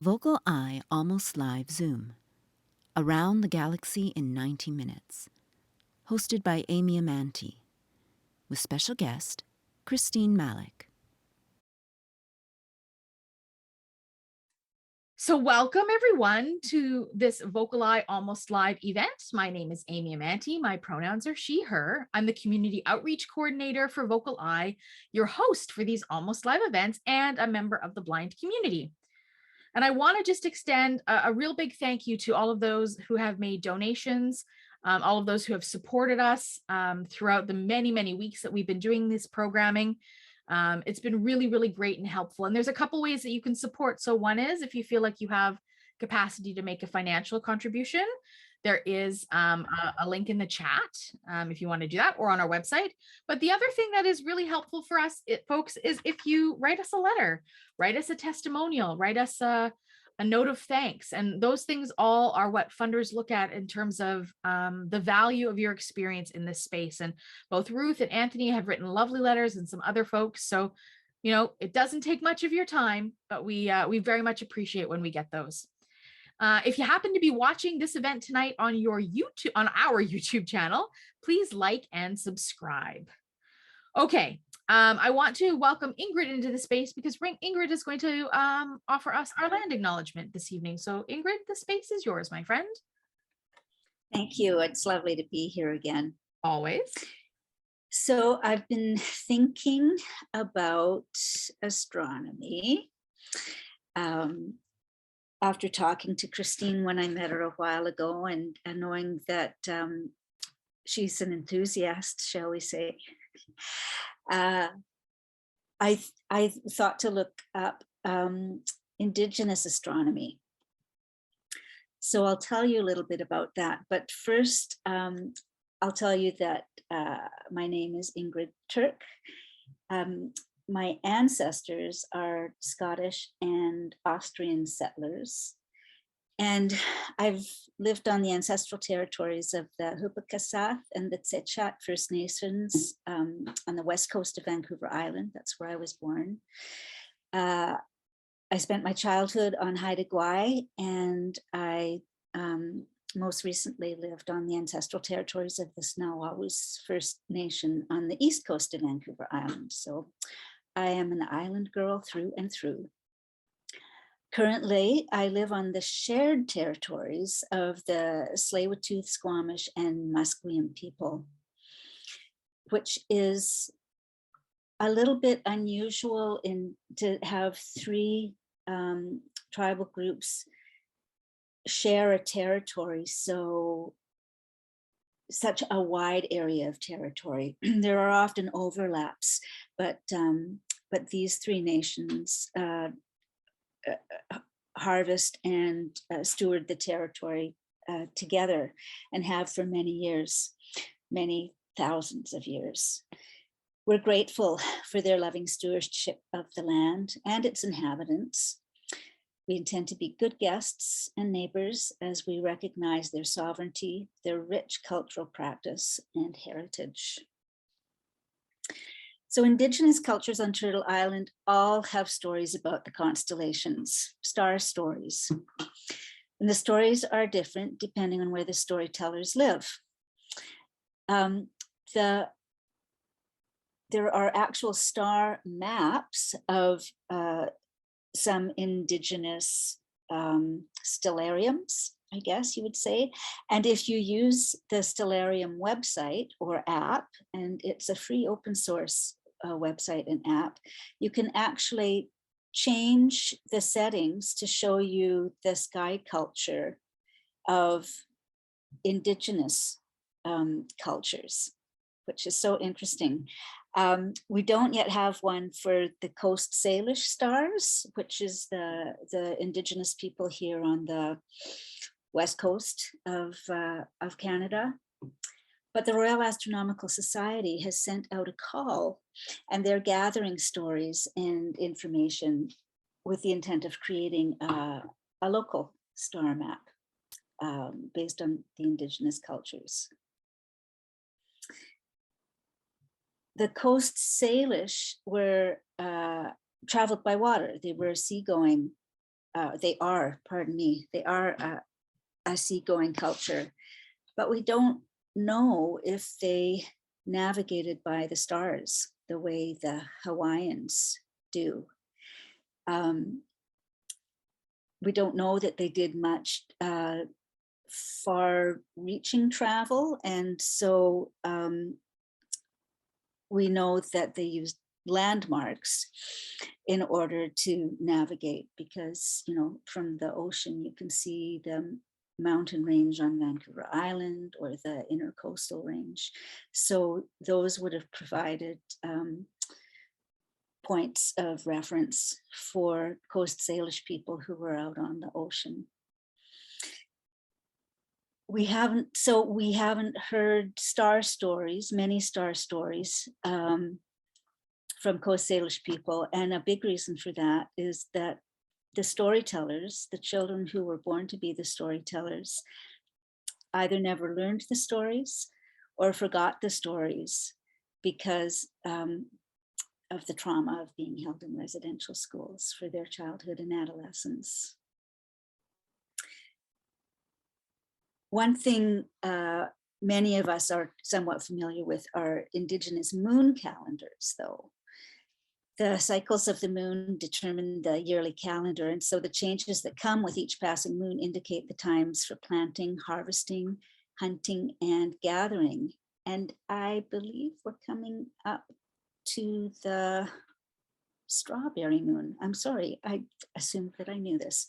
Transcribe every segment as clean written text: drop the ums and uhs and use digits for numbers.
VocalEye Almost Live Zoom. Around the Galaxy in 90 Minutes. Hosted by Amy Amantea. With special guest, Christine Malec. So welcome everyone to this VocalEye Almost Live event. My name is Amy Amantea. My pronouns are she, her. I'm the community outreach coordinator for VocalEye, your host for these Almost Live events, and a member of the blind community. And I want to just extend a real big thank you to all of those who have made donations, all of those who have supported us throughout the many, many weeks that we've been doing this programming. It's been really, really great and helpful. And there's a couple ways that you can support. So one is if you feel like you have capacity to make a financial contribution, there is a link in the chat if you want to do that, or on our website. But the other thing that is really helpful for us, folks, is if you write us a letter, write us a testimonial, write us a note of thanks. And those things all are what funders look at in terms of the value of your experience in this space. And both Ruth and Anthony have written lovely letters, and some other folks. So, you know, it doesn't take much of your time, but we very much appreciate when we get those. If you happen to be watching this event tonight on our YouTube channel, please like and subscribe. Okay, I want to welcome Ingrid into the space because Ingrid is going to offer us our land acknowledgement this evening. So Ingrid, the space is yours, my friend. Thank you. It's lovely to be here again. Always. So I've been thinking about astronomy. After talking to Christine when I met her a while ago, and knowing that she's an enthusiast, shall we say, I thought to look up Indigenous astronomy. So I'll tell you a little bit about that. But first, I'll tell you that my name is Ingrid Turk. My ancestors are Scottish and Austrian settlers, and I've lived on the ancestral territories of the Hupakasath and the Tsetchat First Nations on the west coast of Vancouver Island. That's where I was born. I spent my childhood on Haida Gwaii, and I most recently lived on the ancestral territories of the Snawawus First Nation on the east coast of Vancouver Island. So I am an island girl through and through. Currently, I live on the shared territories of the Tsleil-Waututh, Squamish, and Musqueam people, which is a little bit unusual to have three tribal groups share a territory, such a wide area of territory. There are often overlaps, but these three nations harvest and steward the territory together, and have for many years, many thousands of years. We're grateful for their loving stewardship of the land and its inhabitants. We intend to be good guests and neighbors as we recognize their sovereignty, their rich cultural practice, and heritage. So Indigenous cultures on Turtle Island all have stories about the constellations, star stories. And the stories are different depending on where the storytellers live. There are actual star maps of some Indigenous stellariums, I guess you would say. And if you use the stellarium website or app, and it's a free open source website and app, you can actually change the settings to show you the sky culture of Indigenous cultures, which is so interesting. We don't yet have one for the Coast Salish stars, which is the Indigenous people here on the west coast of Canada. But the Royal Astronomical Society has sent out a call, and they're gathering stories and information with the intent of creating a local star map based on the Indigenous cultures. The Coast Salish were traveled by water. They were seagoing they are, pardon me, they are a seagoing culture, but we don't know if they navigated by the stars the way the Hawaiians do. We don't know that they did much far-reaching travel, and so we know that they used landmarks in order to navigate, because, you know, from the ocean you can see the mountain range on Vancouver Island or the intercoastal range. So those would have provided points of reference for Coast Salish people who were out on the ocean. We haven't heard star stories, many star stories from Coast Salish people. And a big reason for that is that the storytellers, the children who were born to be the storytellers, either never learned the stories or forgot the stories because of the trauma of being held in residential schools for their childhood and adolescence. One thing many of us are somewhat familiar with are Indigenous moon calendars, though. The cycles of the moon determine the yearly calendar, and so the changes that come with each passing moon indicate the times for planting, harvesting, hunting, and gathering. And I believe we're coming up to the strawberry moon. I'm sorry, I assumed that I knew this.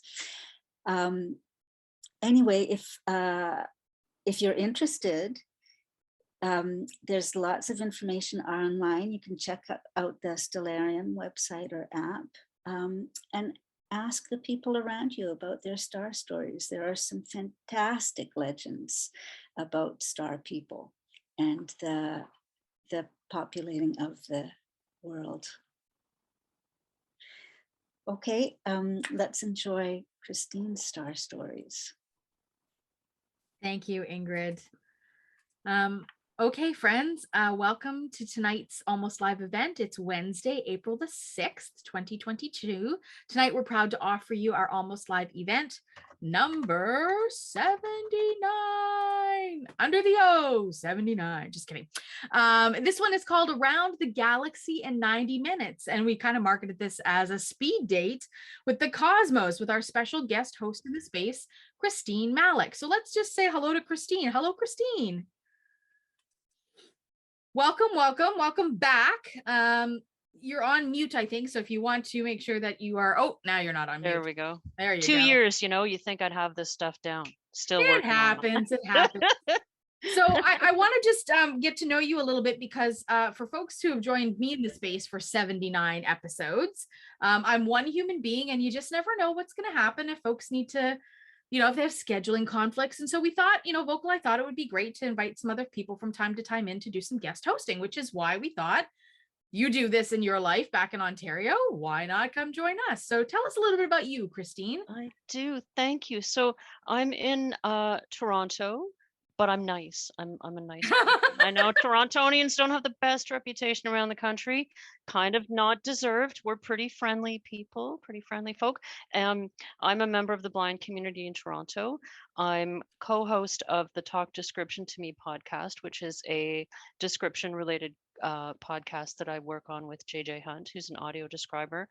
Anyway, if you're interested, there's lots of information online. You can check out the Stellarium website or app and ask the people around you about their star stories. There are some fantastic legends about star people and the populating of the world. Okay, let's enjoy Christine's star stories. Thank you, Ingrid. Okay, friends, welcome to tonight's Almost Live event. It's Wednesday, April the 6th, 2022. Tonight, we're proud to offer you our Almost Live event, number 79, under the O, 79, just kidding. This one is called Around the Galaxy in 90 Minutes, and we kind of marketed this as a speed date with the cosmos with our special guest host in the space, Christine Malec. So let's just say hello to Christine. Hello, Christine. Welcome back. You're on mute, I think. So if you want to make sure that you are, oh, now you're not on mute. There we go. There you go. 2 years, you know, you think I'd have this stuff down. Still working on it. It happens. So I want to just get to know you a little bit because for folks who have joined me in the space for 79 episodes, I'm one human being and you just never know what's going to happen if folks need to, you know, if they have scheduling conflicts. And so we thought, you know, VocalEye thought it would be great to invite some other people from time to time in to do some guest hosting, which is why we thought you do this in your life back in Ontario. Why not come join us? So tell us a little bit about you, Christine. I do. Thank you. So I'm in Toronto, but I'm nice. I'm a nice person. I know Torontonians don't have the best reputation around the country. Kind of not deserved. We're pretty friendly people, pretty friendly folk. I'm a member of the blind community in Toronto. I'm co-host of the Talk Description to Me podcast, which is a description related podcast that I work on with JJ Hunt, who's an audio describer.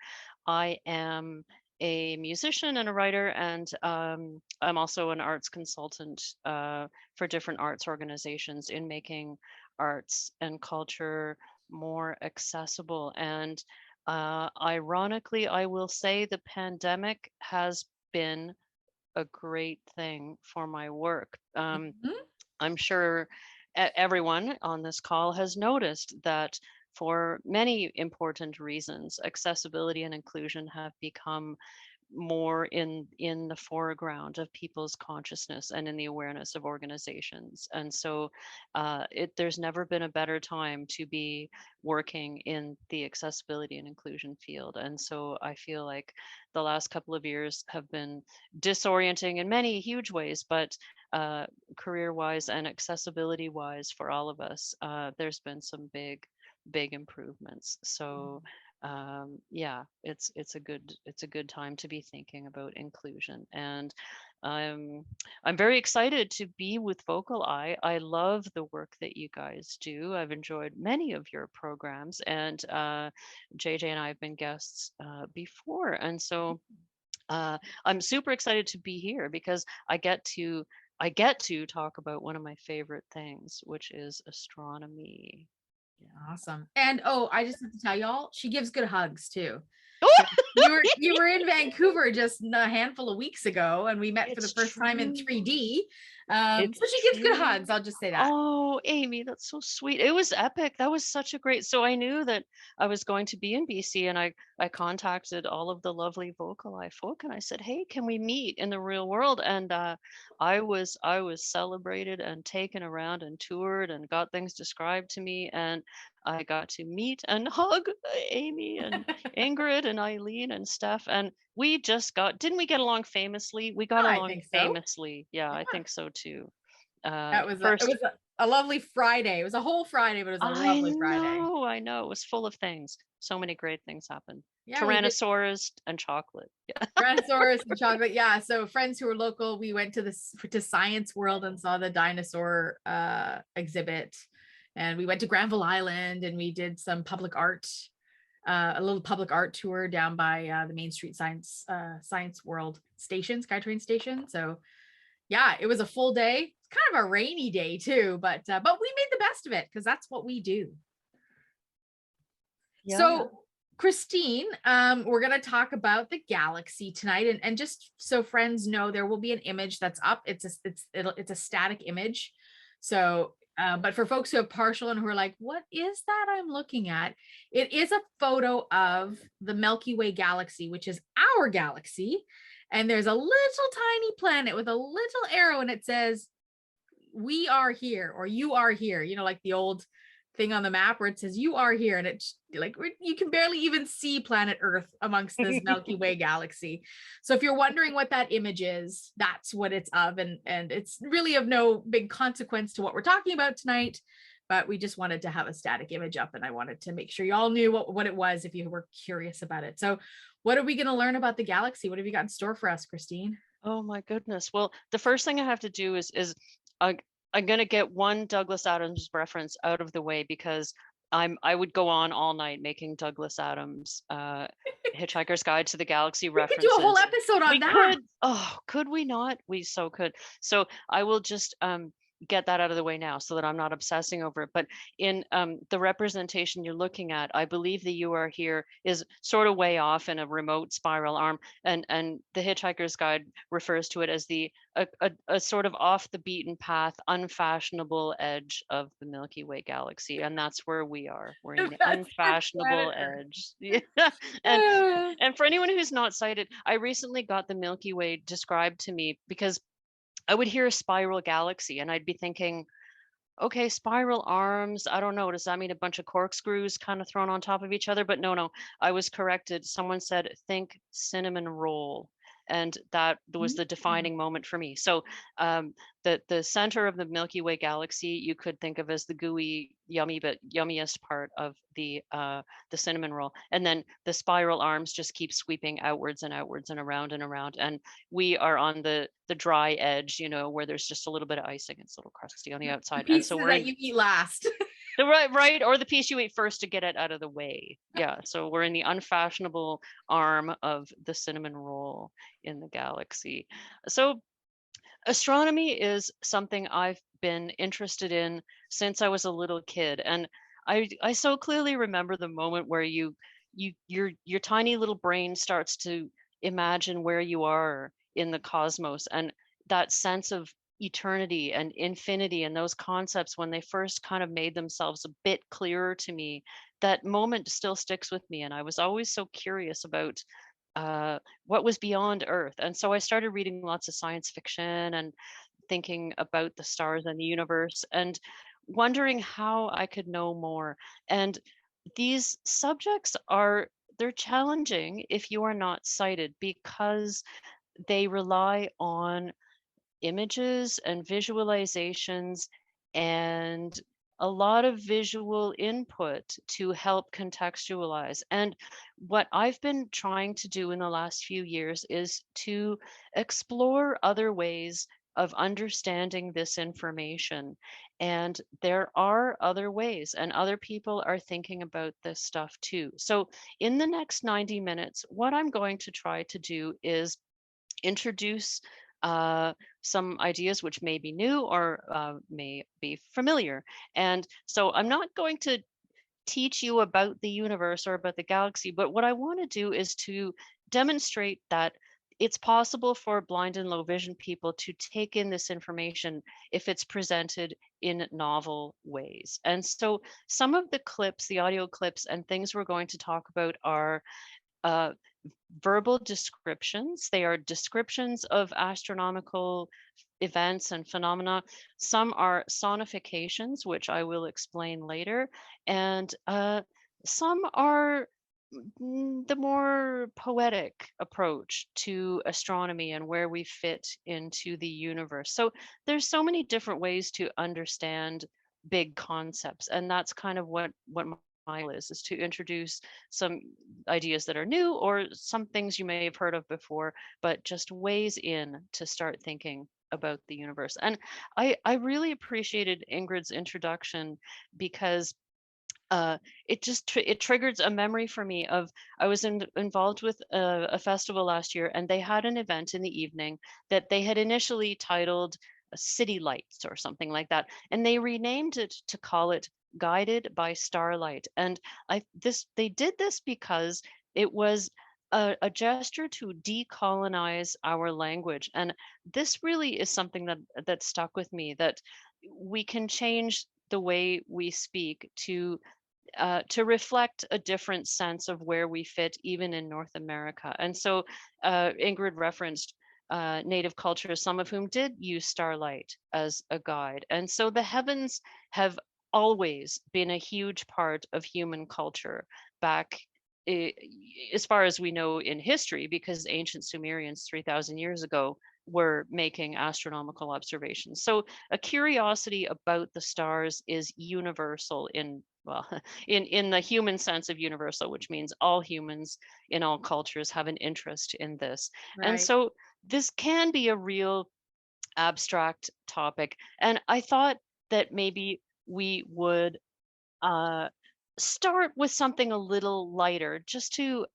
I am a musician and a writer, and I'm also an arts consultant for different arts organizations in making arts and culture more accessible. And ironically, I will say the pandemic has been a great thing for my work. I'm sure everyone on this call has noticed that for many important reasons, accessibility and inclusion have become more in the foreground of people's consciousness and in the awareness of organizations. And so there's never been a better time to be working in the accessibility and inclusion field. And so I feel like the last couple of years have been disorienting in many huge ways, but career-wise and accessibility-wise for all of us, there's been some big improvements. So Yeah, it's a good time to be thinking about inclusion. And I'm very excited to be with VocalEye. I love the work that you guys do. I've enjoyed many of your programs, and JJ and I have been guests before, and so I'm super excited to be here because I get to talk about one of my favorite things, which is astronomy. Yeah. Awesome. And oh, I just have to tell y'all, she gives good hugs too. Oh, You were in Vancouver just a handful of weeks ago, and we met for the it's first time in true. 3D. It's So she gives good true. hugs. I'll just say that. Oh, Amy, that's so sweet. It was epic. That was such a great. So I knew that I was going to be in BC, and I contacted all of the lovely VocalEye folk, and I said, "Hey, can we meet in the real world?" And I was celebrated and taken around and toured and got things described to me, and I got to meet and hug Amy and Ingrid and Eileen and Steph, and we just didn't we get along famously? We got I along think so. famously. Yeah, I Yeah. think so too. That was it First, was a lovely Friday. It was a whole Friday, but it was a lovely Friday. I know. It was full of things. So many great things happened. Yeah, we did Tyrannosaurus and chocolate. Yeah. Tyrannosaurus and chocolate. Yeah. So friends who were local, we went to Science World and saw the dinosaur exhibit. And we went to Granville Island and we did some public art, a little public art tour down by the Main Street Science World station, SkyTrain station. So yeah, it was a full day. It's kind of a rainy day too, but we made the best of it because that's what we do. Yeah. So Christine, we're going to talk about the galaxy tonight, and just so friends know, there will be an image that's up. It's a static image. So, but for folks who have partial and who are like, what is that I'm looking at? It is a photo of the Milky Way galaxy, which is our galaxy. And there's a little tiny planet with a little arrow, and it says, "We are here," or "You are here." You know, like the old thing on the map where it says "You are here," and it's like you can barely even see planet Earth amongst this Milky Way galaxy. So if you're wondering what that image is, that's what it's of, and it's really of no big consequence to what we're talking about tonight, but we just wanted to have a static image up, and I wanted to make sure you all knew what it was if you were curious about it. So what are we going to learn about the galaxy? What have you got in store for us, Christine? Oh my goodness. Well, the first thing I have to do is I'm going to get one Douglas Adams reference out of the way because I would go on all night making Douglas Adams Hitchhiker's Guide to the Galaxy We could references. do a whole episode on that. Could. Oh, could we not? We so could. So I will just get that out of the way now so that I'm not obsessing over it. But in the representation you're looking at, I believe the "You are here" is sort of way off in a remote spiral arm, and the Hitchhiker's Guide refers to it as a sort of off the beaten path, unfashionable edge of the Milky Way galaxy, and that's where we are. We're in the unfashionable edge. Yeah. And for anyone who's not sighted, I recently got the Milky Way described to me because I would hear a spiral galaxy and I'd be thinking, okay, spiral arms. I don't know. Does that mean a bunch of corkscrews kind of thrown on top of each other? But no, I was corrected. Someone said, think cinnamon roll. And that was the defining moment for me. So the center of the Milky Way galaxy, you could think of as the gooey, yummy, but yummiest part of the cinnamon roll. And then the spiral arms just keep sweeping outwards and outwards and around and around. And we are on the dry edge, where there's just a little bit of icing. It's a little crusty on the outside. And so that you eat last. The right, or the piece you eat first to get it out of the way. Yeah, so we're in the unfashionable arm of the cinnamon roll in the galaxy. So astronomy is something I've been interested in since I was a little kid, and I so clearly remember the moment where your tiny little brain starts to imagine where you are in the cosmos, and that sense of eternity and infinity and those concepts, when they first kind of made themselves a bit clearer to me, that moment still sticks with me. And I was always so curious about what was beyond Earth. And so I started reading lots of science fiction and thinking about the stars and the universe and wondering how I could know more. And these subjects they're challenging if you are not sighted because they rely on images and visualizations and a lot of visual input to help contextualize. And what I've been trying to do in the last few years is to explore other ways of understanding this information. And there are other ways, and other people are thinking about this stuff too. So in the next 90 minutes, what I'm going to try to do is introduce some ideas which may be new or may be familiar. And so I'm not going to teach you about the universe or about the galaxy, but what I want to do is to demonstrate that it's possible for blind and low vision people to take in this information if it's presented in novel ways. And so some of the clips, the audio clips and things we're going to talk about are verbal descriptions. They are descriptions of astronomical events and phenomena. Some are sonifications, which I will explain later, and some are the more poetic approach to astronomy and where we fit into the universe. So there's so many different ways to understand big concepts, and that's kind of what my goal is to introduce some ideas that are new or some things you may have heard of before, but just ways in to start thinking about the universe. And I really appreciated Ingrid's introduction because it triggered a memory for me of I was involved with a festival last year, and they had an event in the evening that they had initially titled City Lights or something like that, and they renamed it to call it Guided by Starlight. And they did this because it was a gesture to decolonize our language. And this really is something that stuck with me, that we can change the way we speak to reflect a different sense of where we fit, even in North America. And so Ingrid referenced native cultures, some of whom did use starlight as a guide. And so the heavens have always been a huge part of human culture back as far as we know in history, because ancient Sumerians 3,000 years ago were making astronomical observations. So a curiosity about the stars is universal in the human sense of universal, which means all humans in all cultures have an interest in this. Right. And so this can be a real abstract topic. And I thought that maybe we would start with something a little lighter, just to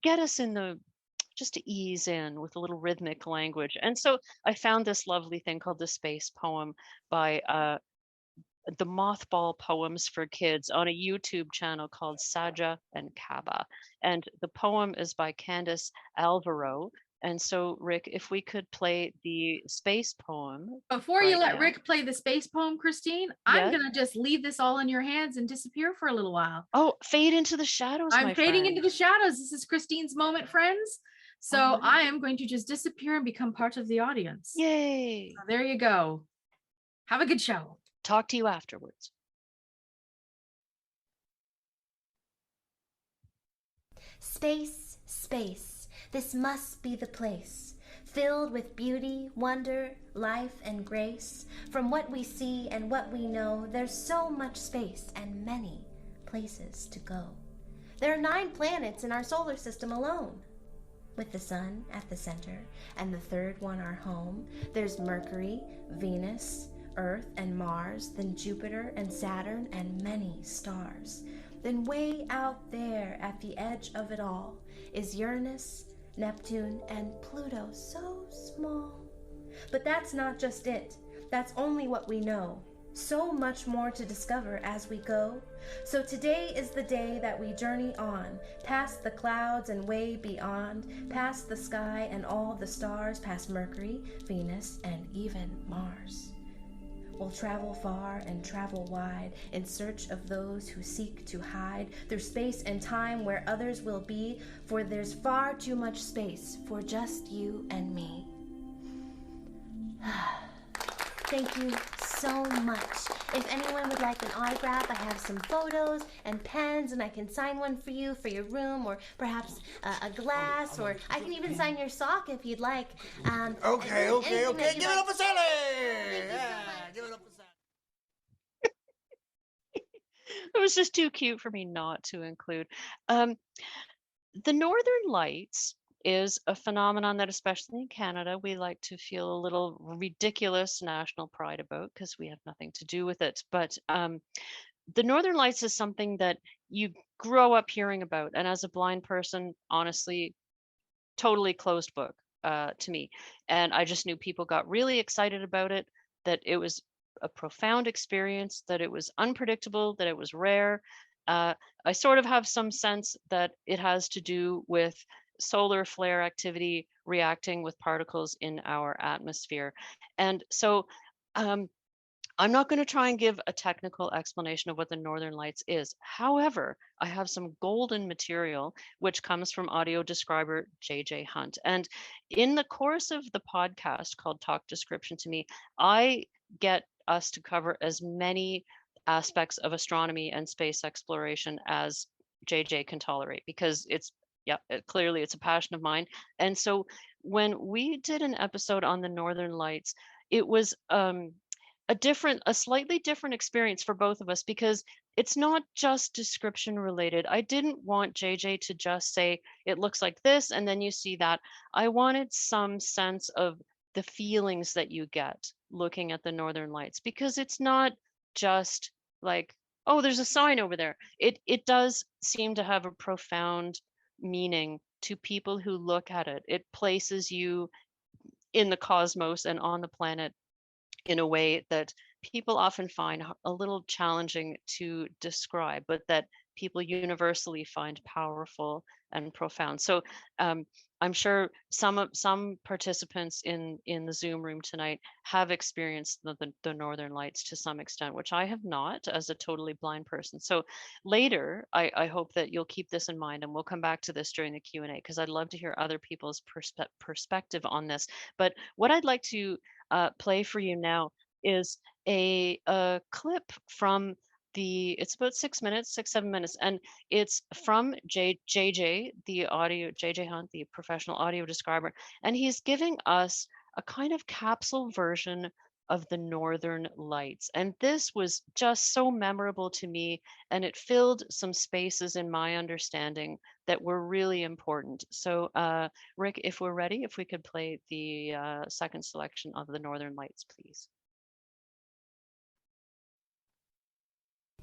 get us just to ease in with a little rhythmic language. And so I found this lovely thing called the Space Poem by the Mothball Poems for Kids on a YouTube channel called Saja and Kaba. And the poem is by Candace Alvaro. And so, Rick, if we could play the space poem. Before you let Rick play the space poem, Christine, I'm going to just leave this all in your hands and disappear for a little while. Oh, fade into the shadows, I'm fading into the shadows. This is Christine's moment, friends. So I am going to just disappear and become part of the audience. Yay. So there you go. Have a good show. Talk to you afterwards. Space, space, this must be the place, filled with beauty, wonder, life, and grace. From what we see and what we know, there's so much space and many places to go. There are 9 planets in our solar system alone, with the sun at the center, and the third one our home. There's Mercury, Venus, Earth, and Mars, then Jupiter and Saturn, and many stars. Then way out there at the edge of it all is Uranus, Neptune, and Pluto, so small. But that's not just it. That's only what we know. So much more to discover as we go. So today is the day that we journey on, past the clouds and way beyond, past the sky and all the stars, past Mercury, Venus, and even Mars. We'll travel far and travel wide in search of those who seek to hide through space and time where others will be, for there's far too much space for just you and me. Thank you so much. If anyone would like an autograph, I have some photos and pens, and I can sign one for you for your room, or perhaps a glass, or I can even sign your sock if you'd like. Okay. Give it up for Sally! Yeah, give it up for Sally. It was just too cute for me not to include. Um, the Northern Lights is a phenomenon that, especially in Canada, we like to feel a little ridiculous national pride about because we have nothing to do with it. But the Northern Lights is something that you grow up hearing about. And as a blind person, honestly, totally closed book to me. And I just knew people got really excited about it, that it was a profound experience, that it was unpredictable, that it was rare. I sort of have some sense that it has to do with solar flare activity reacting with particles in our atmosphere. And so um, I'm not going to try and give a technical explanation of what the Northern Lights is. However, I have some golden material which comes from audio describer JJ Hunt. And in the course of the podcast called Talk Description to Me, I get us to cover as many aspects of astronomy and space exploration as JJ can tolerate, because clearly it's a passion of mine. And so when we did an episode on the Northern Lights, it was a slightly different experience for both of us, because it's not just description related. I didn't want JJ to just say it looks like this and then you see that. I wanted some sense of the feelings that you get looking at the Northern Lights, because it's not just like, oh, there's a sign over there. It does seem to have a profound meaning to people who look at it. It places you in the cosmos and on the planet in a way that people often find a little challenging to describe, but that people universally find powerful and profound. So I'm sure some participants in the Zoom room tonight have experienced the Northern Lights to some extent, which I have not as a totally blind person. So later, I hope that you'll keep this in mind, and we'll come back to this during the Q&A, because I'd love to hear other people's perspective on this. But what I'd like to play for you now is a clip from it's about 6 minutes, 7 minutes, and it's from JJ Hunt, the professional audio describer, and he's giving us a kind of capsule version of the Northern Lights. And this was just so memorable to me, and it filled some spaces in my understanding that were really important. So Rick, if we're ready, if we could play the second selection of the Northern Lights, please.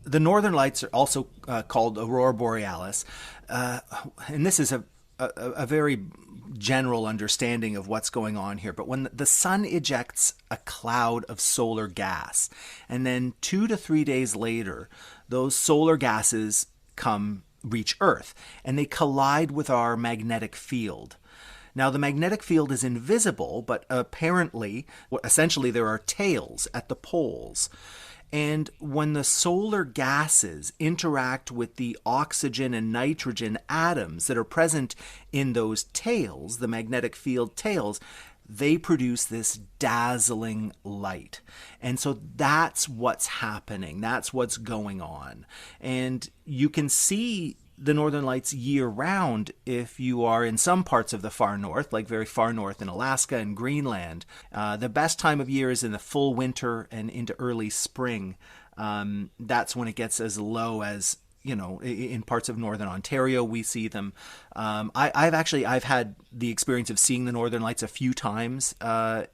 The Northern Lights are also called Aurora Borealis, and this is a very general understanding of what's going on here. But when the sun ejects a cloud of solar gas, and then 2 to 3 days later, those solar gases reach Earth, and they collide with our magnetic field. Now, the magnetic field is invisible, but essentially there are tails at the poles. And when the solar gases interact with the oxygen and nitrogen atoms that are present in those tails, the magnetic field tails, they produce this dazzling light. And so that's what's happening. That's what's going on. And you can see the Northern Lights year-round if you are in some parts of the far north, like very far north in Alaska and Greenland. The best time of year is in the full winter and into early spring. That's when it gets as low as, in parts of northern Ontario we see them. I've had the experience of seeing the Northern Lights a few times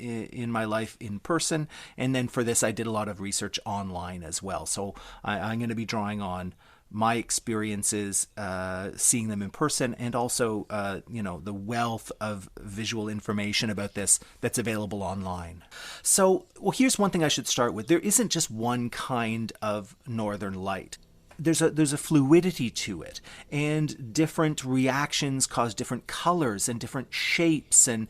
in my life in person, and then for this I did a lot of research online as well. So I'm going to be drawing on my experiences seeing them in person, and also the wealth of visual information about this that's available online. So, here's one thing I should start with. There isn't just one kind of Northern Light. There's a fluidity to it, and different reactions cause different colors and different shapes and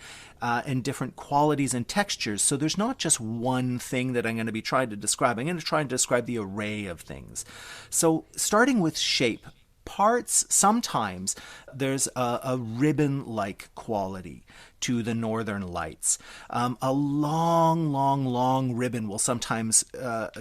different qualities and textures. So there's not just one thing that I'm going to be trying to describe. I'm going to try and describe the array of things. So starting with shape, sometimes there's a ribbon-like quality to the Northern Lights. A long ribbon will sometimes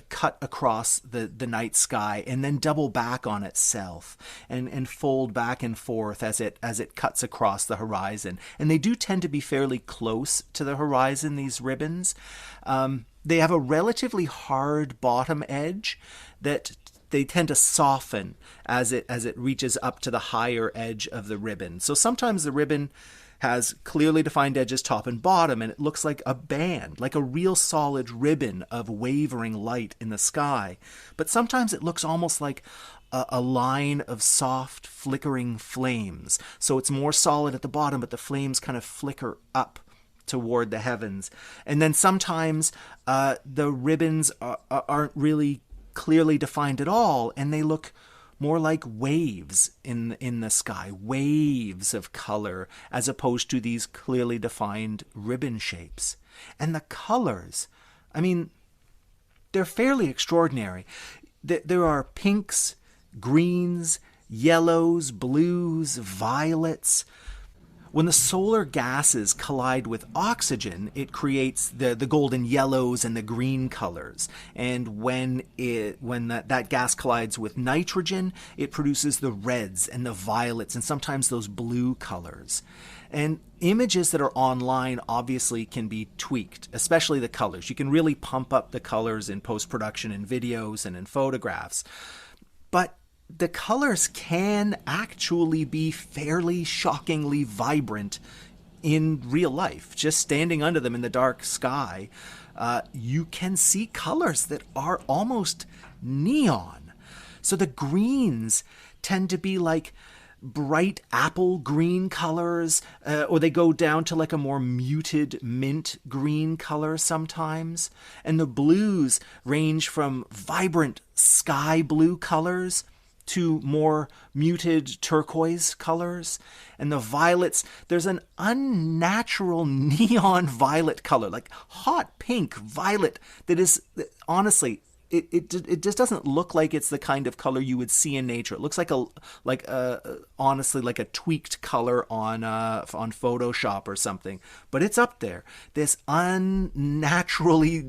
cut across the night sky and then double back on itself and fold back and forth as it cuts across the horizon. And they do tend to be fairly close to the horizon, these ribbons. They have a relatively hard bottom edge that they tend to soften as it reaches up to the higher edge of the ribbon. So sometimes the ribbon has clearly defined edges top and bottom, and it looks like a band, like a real solid ribbon of wavering light in the sky. But sometimes it looks almost like a line of soft flickering flames. So it's more solid at the bottom, but the flames kind of flicker up toward the heavens. And then sometimes the ribbons aren't really clearly defined at all, and they look more like waves in the sky, waves of color, as opposed to these clearly defined ribbon shapes. And the colors, I mean, they're fairly extraordinary. There are pinks, greens, yellows, blues, violets. When the solar gases collide with oxygen, it creates the golden yellows and the green colors. And when that gas collides with nitrogen, it produces the reds and the violets and sometimes those blue colors. And images that are online obviously can be tweaked, especially the colors. You can really pump up the colors in post-production in videos and in photographs. But the colors can actually be fairly shockingly vibrant in real life. Just standing under them in the dark sky, you can see colors that are almost neon. So the greens tend to be like bright apple green colors, or they go down to like a more muted mint green color sometimes. And the blues range from vibrant sky blue colors to more muted turquoise colors. And the violets, there's an unnatural neon violet color, like hot pink violet, that is honestly, it just doesn't look like it's the kind of color you would see in nature. It looks like honestly like a tweaked color on Photoshop or something. But it's up there. This unnaturally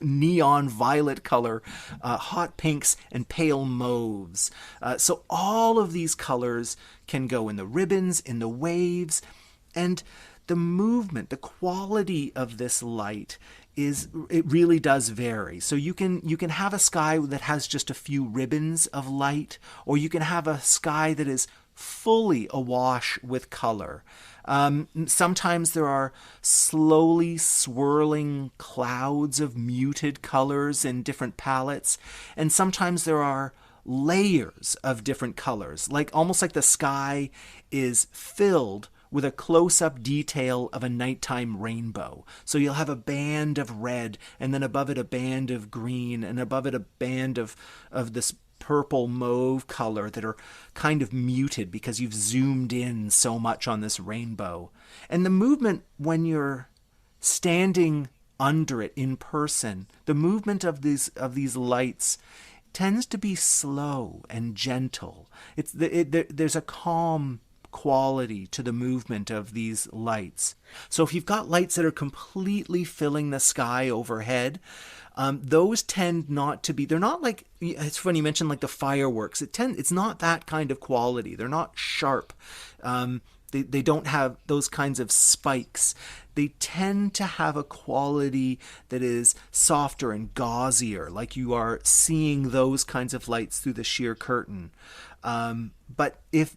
neon violet color, hot pinks and pale mauves. So all of these colors can go in the ribbons, in the waves, and the movement, the quality of this light it really does vary. So you can have a sky that has just a few ribbons of light, or you can have a sky that is fully awash with color. Sometimes there are slowly swirling clouds of muted colors in different palettes, and sometimes there are layers of different colors, like almost like the sky is filled with a close-up detail of a nighttime rainbow. So you'll have a band of red, and then above it a band of green, and above it a band of this purple mauve color that are kind of muted because you've zoomed in so much on this rainbow. And the movement when you're standing under it in person, the movement of these lights tends to be slow and gentle. There's a calm quality to the movement of these lights. So if you've got lights that are completely filling the sky overhead, those tend not to be, they're not like, it's funny you mentioned like the fireworks. It's not that kind of quality. They're not sharp. They don't have those kinds of spikes. They tend to have a quality that is softer and gauzier, like you are seeing those kinds of lights through the sheer curtain. But if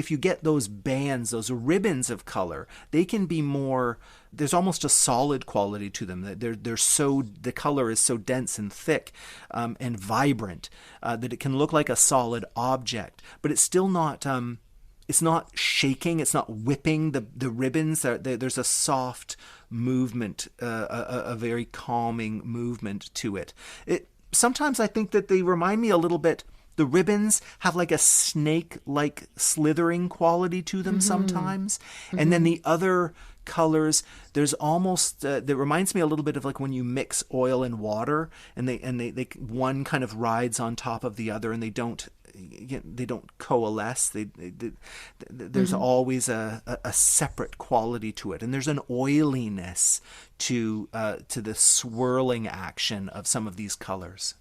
you get those bands, those ribbons of color, they can be more, there's almost a solid quality to them. The color is so dense and thick and vibrant that it can look like a solid object, but it's still not, it's not shaking, it's not whipping the ribbons. There's a soft movement, a very calming movement to it. Sometimes I think that they remind me a little bit, the ribbons have like a snake-like slithering quality to them sometimes. And then the other colors, there's almost, that reminds me a little bit of like when you mix oil and water and they one kind of rides on top of the other and they don't coalesce. There's always a separate quality to it. And there's an oiliness to the swirling action of some of these colors.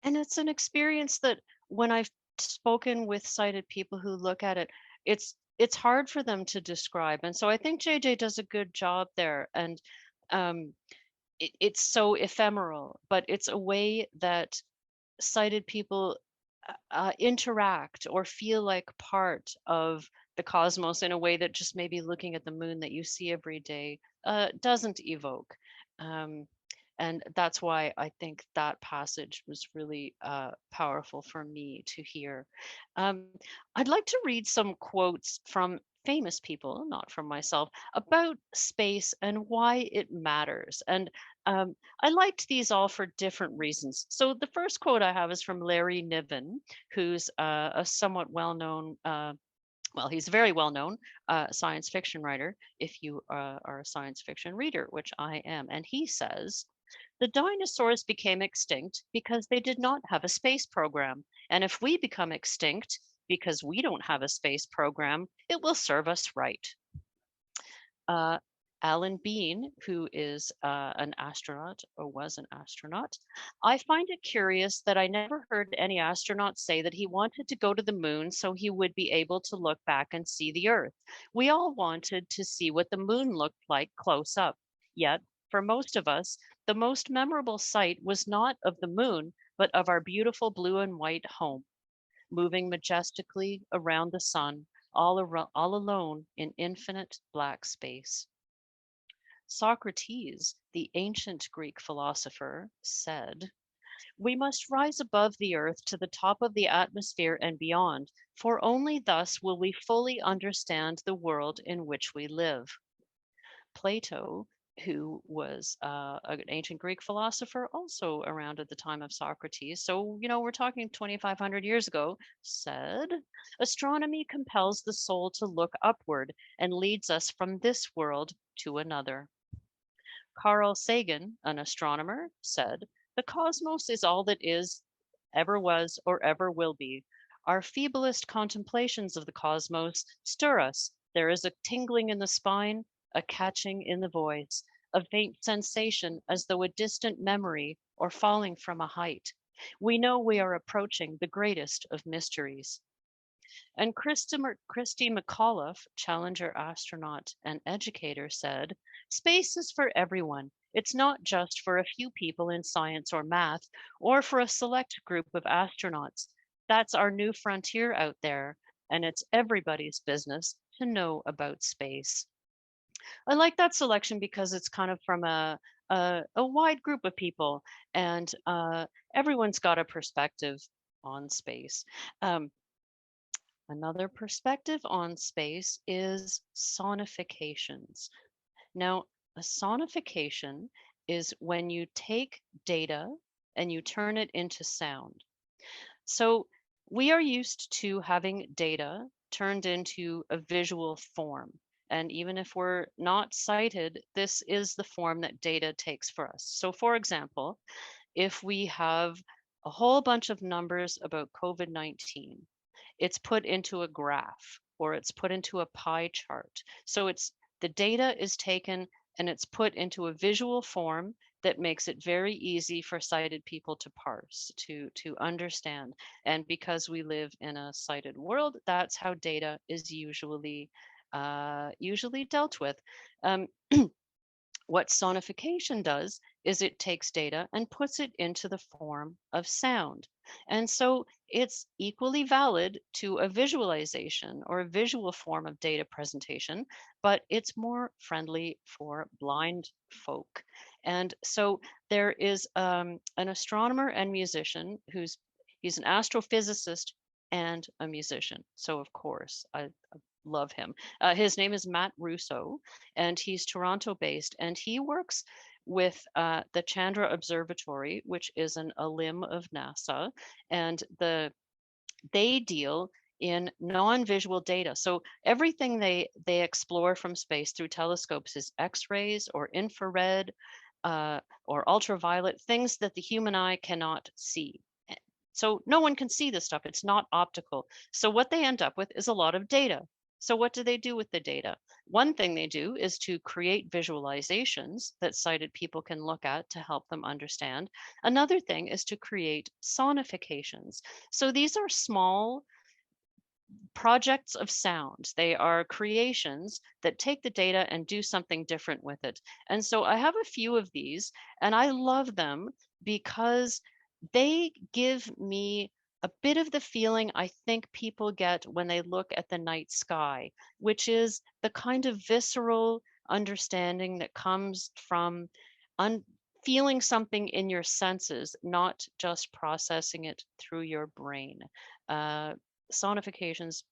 And it's an experience that when I've spoken with sighted people who look at it, it's hard for them to describe. And so I think JJ does a good job there. And it's so ephemeral, but it's a way that sighted people interact or feel like part of the cosmos in a way that just maybe looking at the moon that you see every day doesn't evoke. Um, and that's why I think that passage was really powerful for me to hear. Um, I'd like to read some quotes from famous people, not from myself, about space and why it matters. And I liked these all for different reasons. So the first quote I have is from Larry Niven, who's a somewhat well-known, well, he's a very well-known science fiction writer, if you are a science fiction reader, which I am. And he says, the dinosaurs became extinct because they did not have a space program. And if we become extinct because we don't have a space program, it will serve us right. Uh, Alan Bean, who is an astronaut or was an astronaut, I find it curious that I never heard any astronaut say that he wanted to go to the moon so he would be able to look back and see the Earth. We all wanted to see what the moon looked like close up. Yet, for most of us, the most memorable sight was not of the moon, but of our beautiful blue and white home, moving majestically around the sun, all alone in infinite black space. Socrates, the ancient Greek philosopher, said, we must rise above the earth to the top of the atmosphere and beyond, for only thus will we fully understand the world in which we live. Plato, who was an ancient Greek philosopher, also around at the time of Socrates, so, we're talking 2,500 years ago, said, astronomy compels the soul to look upward and leads us from this world to another. Carl Sagan, an astronomer, said, the cosmos is all that is, ever was, or ever will be. Our feeblest contemplations of the cosmos stir us. There is a tingling in the spine, a catching in the voice, a faint sensation as though a distant memory or falling from a height. We know we are approaching the greatest of mysteries. And Christy McAuliffe, Challenger astronaut and educator, said, space is for everyone. It's not just for a few people in science or math, or for a select group of astronauts. That's our new frontier out there, and it's everybody's business to know about space. I like that selection because it's kind of from a wide group of people, and everyone's got a perspective on space. Another perspective on space is sonifications. Now, a sonification is when you take data and you turn it into sound. So we are used to having data turned into a visual form. And even if we're not sighted, this is the form that data takes for us. So, for example, if we have a whole bunch of numbers about COVID-19, it's put into a graph or it's put into a pie chart. So the data is taken and it's put into a visual form that makes it very easy for sighted people to parse, to understand. And because we live in a sighted world, that's how data is usually dealt with. What sonification does is it takes data and puts it into the form of sound. And so it's equally valid to a visualization or a visual form of data presentation, but it's more friendly for blind folk. And so there is an astronomer and musician he's an astrophysicist and a musician. So of course, I love him. His name is Matt Russo, and he's Toronto based, and he works with the Chandra Observatory, which is a limb of NASA, and they deal in non-visual data. So everything they explore from space through telescopes is X-rays or infrared or ultraviolet, things that the human eye cannot see. So no one can see this stuff. It's not optical. So what they end up with is a lot of data. So what do they do with the data? One thing they do is to create visualizations that sighted people can look at to help them understand. Another thing is to create sonifications. So these are small projects of sound. They are creations that take the data and do something different with it. And so I have a few of these, and I love them because they give me a bit of the feeling I think people get when they look at the night sky, which is the kind of visceral understanding that comes from feeling something in your senses, not just processing it through your brain. Uh, Sonifications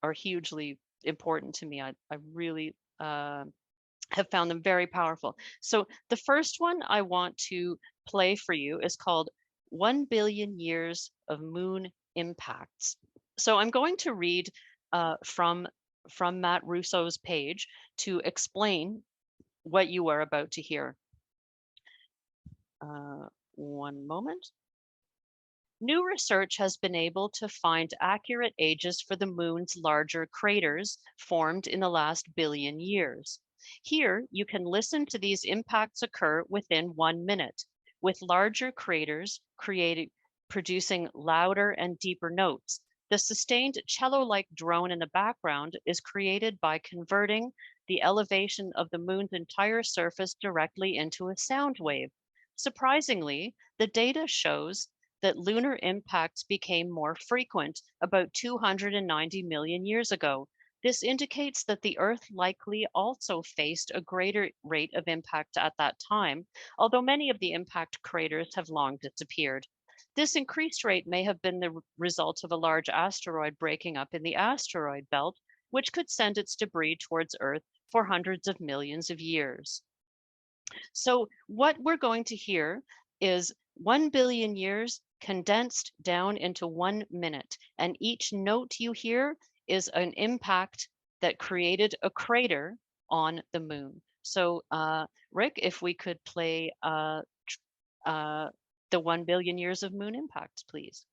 are hugely important to me. I really have found them very powerful. So the first one I want to play for you is called 1 Billion Years of Moon Impacts. So I'm going to read from Matt Russo's page to explain what you are about to hear. One moment. New research has been able to find accurate ages for the moon's larger craters formed in the last billion years. Here, you can listen to these impacts occur within 1 minute, with larger craters producing louder and deeper notes. The sustained cello-like drone in the background is created by converting the elevation of the moon's entire surface directly into a sound wave. Surprisingly, the data shows that lunar impacts became more frequent about 290 million years ago. This indicates that the Earth likely also faced a greater rate of impact at that time, although many of the impact craters have long disappeared. This increased rate may have been the result of a large asteroid breaking up in the asteroid belt, which could send its debris towards Earth for hundreds of millions of years. So what we're going to hear is 1 billion years condensed down into 1 minute. And each note you hear is an impact that created a crater on the moon. So Rick, if we could play the 1 billion years of moon impacts, please.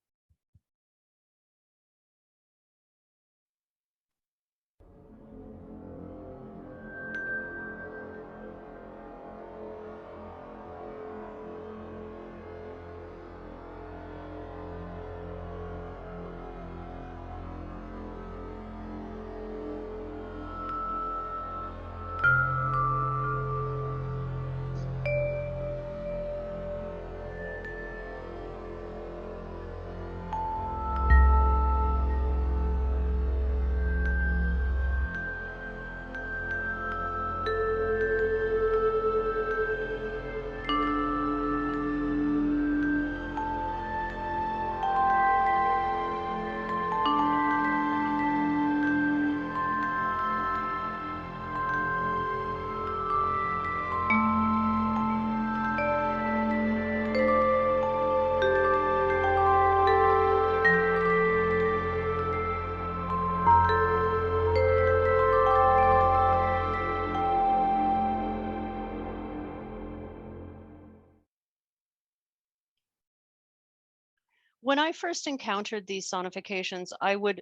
When I first encountered these sonifications, I would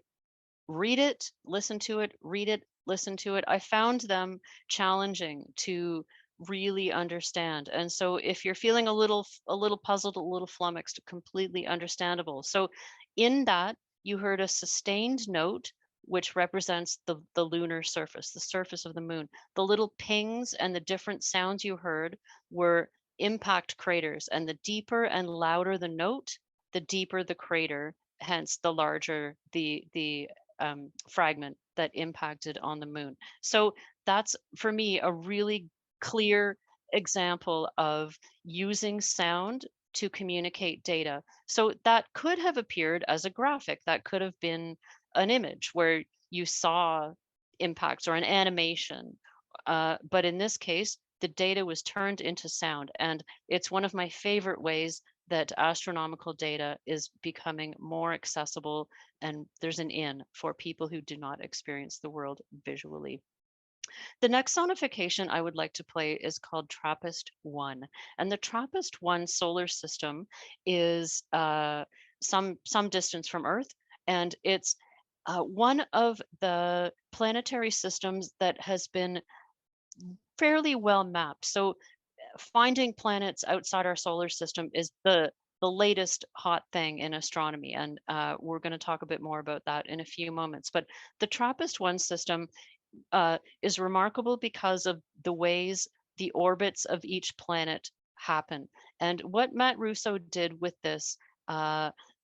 read it, listen to it, read it, listen to it. I found them challenging to really understand. And so if you're feeling a little puzzled, a little flummoxed, completely understandable. So in that, you heard a sustained note, which represents the lunar surface, the surface of the moon. The little pings and the different sounds you heard were impact craters. And the deeper and louder the note, the deeper the crater, hence the larger the fragment that impacted on the moon. So that's for me a really clear example of using sound to communicate data. So that could have appeared as a graphic, that could have been an image where you saw impacts or an animation. But in this case, the data was turned into sound. And it's one of my favorite ways that astronomical data is becoming more accessible, and there's an in for people who do not experience the world visually. The next sonification I would like to play is called TRAPPIST-1. And the TRAPPIST-1 solar system is some distance from Earth, and it's one of the planetary systems that has been fairly well mapped. So finding planets outside our solar system is the the latest hot thing in astronomy. And we're going to talk a bit more about that in a few moments. But the TRAPPIST-1 system is remarkable because of the ways the orbits of each planet happen. And what Matt Russo did with this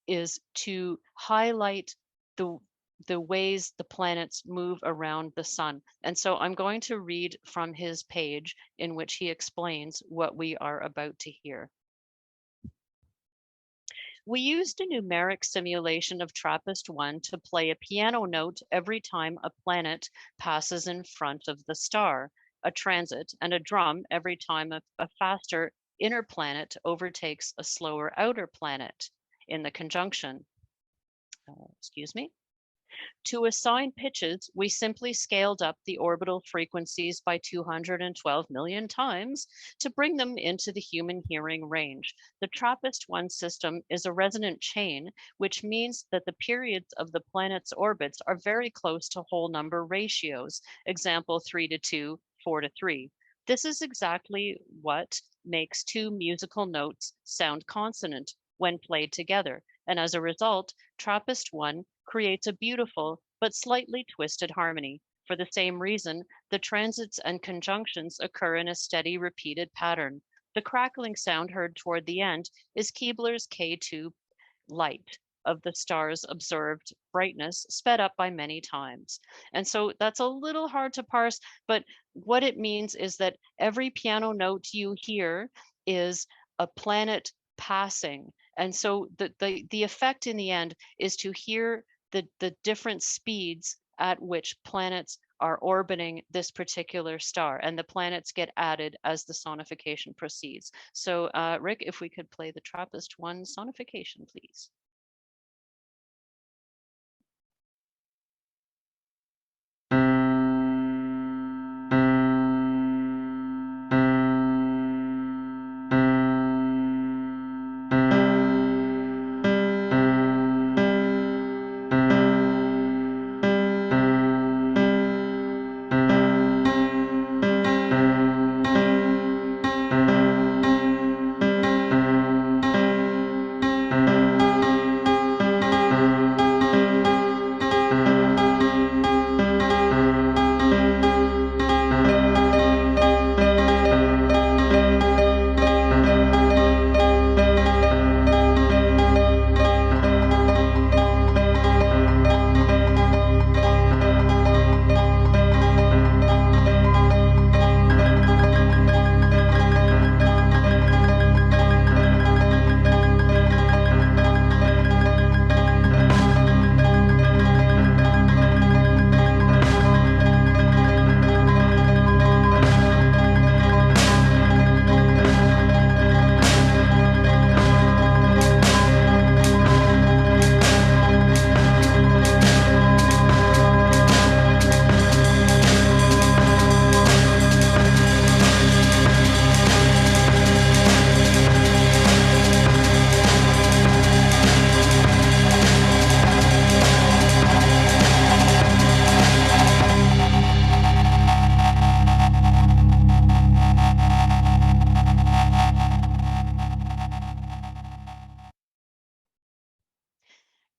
is to highlight the ways the planets move around the sun. And so I'm going to read from his page in which he explains what we are about to hear. We used a numeric simulation of TRAPPIST-1 to play a piano note every time a planet passes in front of the star, a transit, and a drum every time a faster inner planet overtakes a slower outer planet in the conjunction. Excuse me. To assign pitches, we simply scaled up the orbital frequencies by 212 million times to bring them into the human hearing range. The TRAPPIST-1 system is a resonant chain, which means that the periods of the planet's orbits are very close to whole number ratios, example 3:2, 4:3. This is exactly what makes two musical notes sound consonant when played together, and as a result, TRAPPIST-1 creates a beautiful but slightly twisted harmony. For the same reason, the transits and conjunctions occur in a steady repeated pattern. The crackling sound heard toward the end is Keibler's K2 light of the star's observed brightness sped up by many times. And so that's a little hard to parse, but what it means is that every piano note you hear is a planet passing. And so the effect in the end is to hear the different speeds at which planets are orbiting this particular star, and the planets get added as the sonification proceeds. So Rick, if we could play the TRAPPIST-1 sonification, please.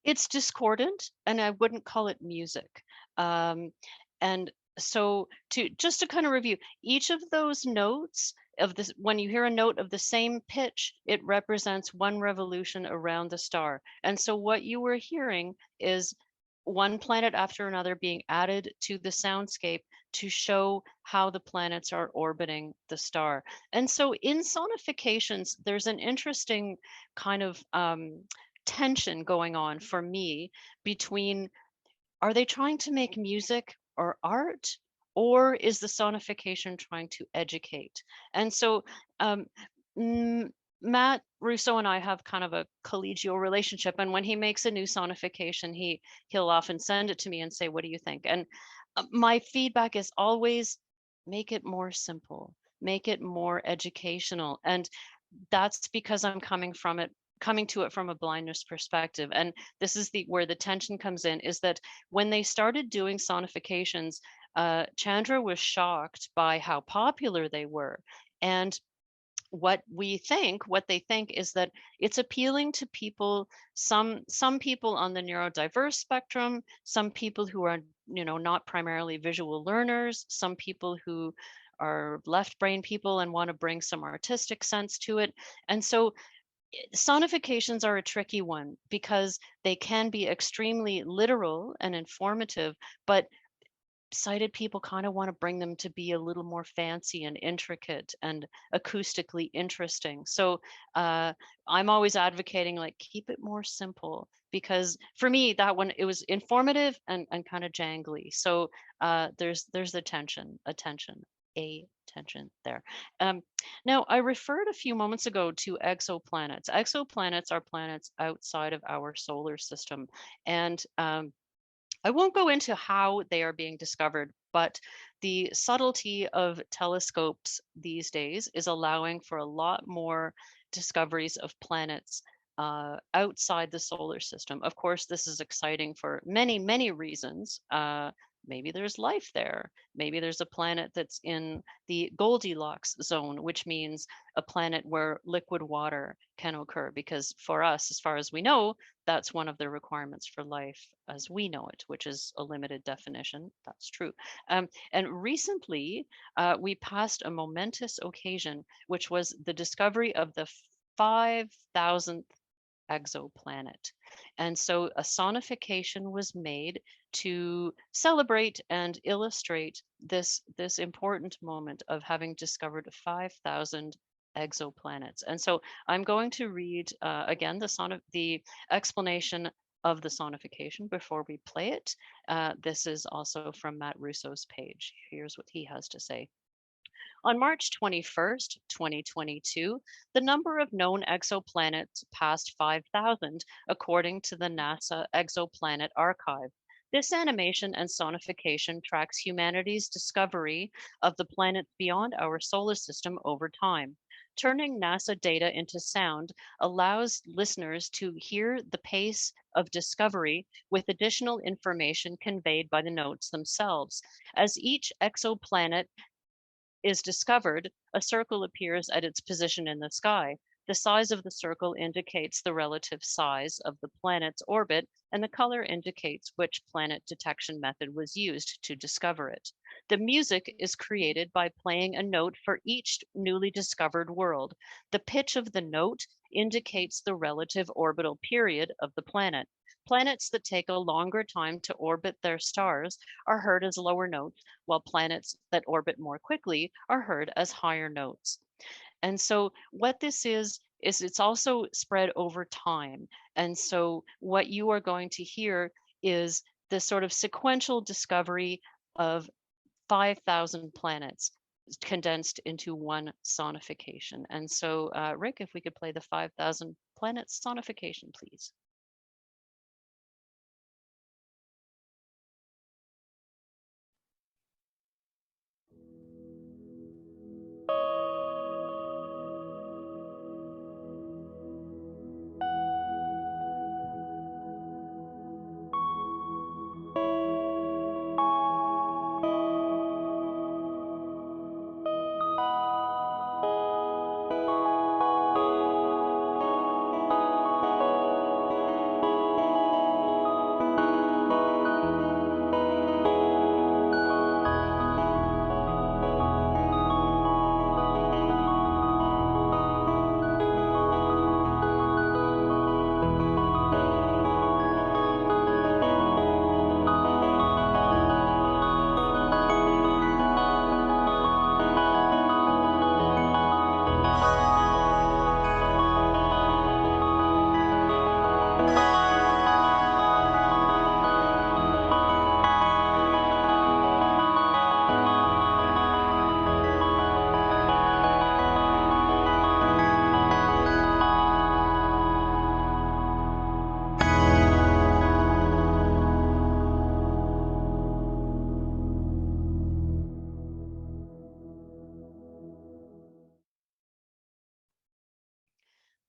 It's discordant, and I wouldn't call it music. And so just to kind of review, each of those notes of this, when you hear a note of the same pitch, it represents one revolution around the star. And so what you were hearing is one planet after another being added to the soundscape to show how the planets are orbiting the star. And so in sonifications, there's an interesting kind of tension going on for me between, are they trying to make music or art, or is the sonification trying to educate? And so Matt Russo and I have kind of a collegial relationship, and when he makes a new sonification, he'll often send it to me and say, what do you think? And my feedback is always, make it more simple, make it more educational. And that's because I'm coming to it from a blindness perspective. And this is where the tension comes in, is that when they started doing sonifications, Chandra was shocked by how popular they were. And what they think is that it's appealing to people, some people on the neurodiverse spectrum, some people who are, not primarily visual learners, some people who are left brain people and want to bring some artistic sense to it. And so sonifications are a tricky one because they can be extremely literal and informative, but sighted people kind of want to bring them to be a little more fancy and intricate and acoustically interesting. So I'm always advocating, like, keep it more simple, because for me that one, it was informative and kind of jangly. So there's the attention there. Now, I referred a few moments ago to exoplanets. Exoplanets are planets outside of our solar system, and I won't go into how they are being discovered, but the subtlety of telescopes these days is allowing for a lot more discoveries of planets outside the solar system. Of course, this is exciting for many, many reasons. Maybe there's life there. Maybe there's a planet that's in the Goldilocks zone, which means a planet where liquid water can occur. Because for us, as far as we know, that's one of the requirements for life as we know it, which is a limited definition. That's true. And recently, we passed a momentous occasion, which was the discovery of the 5,000th exoplanet. And so a sonification was made to celebrate and illustrate this important moment of having discovered 5,000 exoplanets. And so I'm going to read again the explanation of the sonification before we play it. This is also from Matt Russo's page. Here's what he has to say. On March 21st, 2022, the number of known exoplanets passed 5,000, according to the NASA Exoplanet Archive. This animation and sonification tracks humanity's discovery of the planets beyond our solar system over time. Turning NASA data into sound allows listeners to hear the pace of discovery with additional information conveyed by the notes themselves. As each exoplanet is discovered, a circle appears at its position in the sky. The size of the circle indicates the relative size of the planet's orbit, and the color indicates which planet detection method was used to discover it. The music is created by playing a note for each newly discovered world. The pitch of the note indicates the relative orbital period of the planet. Planets that take a longer time to orbit their stars are heard as lower notes, while planets that orbit more quickly are heard as higher notes. And so what this is it's also spread over time. And so what you are going to hear is this sort of sequential discovery of 5,000 planets condensed into one sonification. And so, Rick, if we could play the 5,000 planets sonification, please.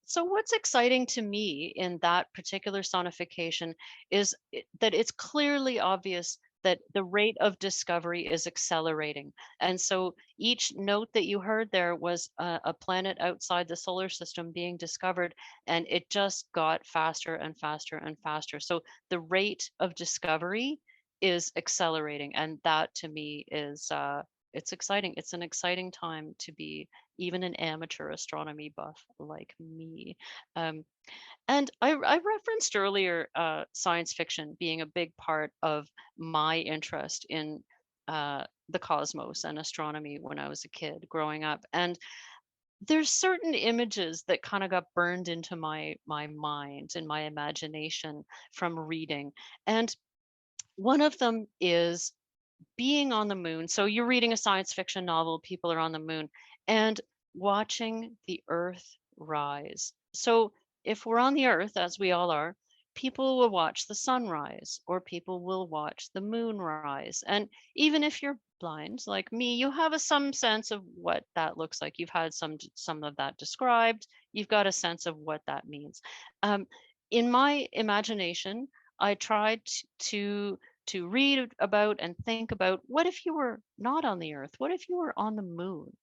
So what's exciting to me in that particular sonification is that it's clearly obvious that the rate of discovery is accelerating. And so each note that you heard there was a planet outside the solar system being discovered, and it just got faster and faster and faster. So the rate of discovery is accelerating, and that to me is it's exciting. It's an exciting time to be even an amateur astronomy buff like me. Um, and I referenced earlier science fiction being a big part of my interest in the cosmos and astronomy when I was a kid growing up. And there's certain images that kind of got burned into my mind and my imagination from reading. And one of them is being on the moon. So you're reading a science fiction novel, people are on the moon, and watching the Earth rise. So if we're on the Earth, as we all are, people will watch the sunrise or people will watch the moon rise. And even if you're blind like me, you have some sense of what that looks like. You've had some of that described. You've got a sense of what that means. Um, in my imagination, I tried to read about and think about, what if you were not on the Earth? What if you were on the moon?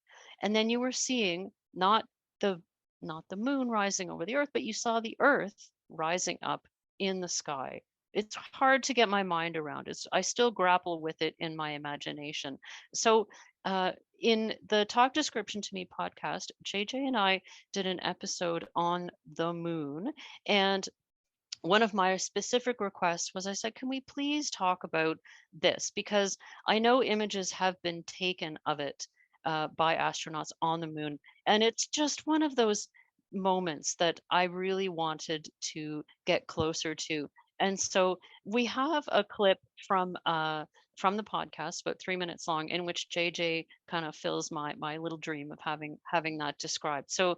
And then you were seeing the not the moon rising over the Earth, but you saw the Earth rising up in the sky. It's hard to get my mind around. I still grapple with it in my imagination. So in the Talk Description to Me podcast, JJ and I did an episode on the moon, and one of my specific requests was, I said, can we please talk about this? Because I know images have been taken of it by astronauts on the moon. And it's just one of those moments that I really wanted to get closer to. And so we have a clip from the podcast, about 3 minutes long, in which JJ kind of fills my little dream of having that described. So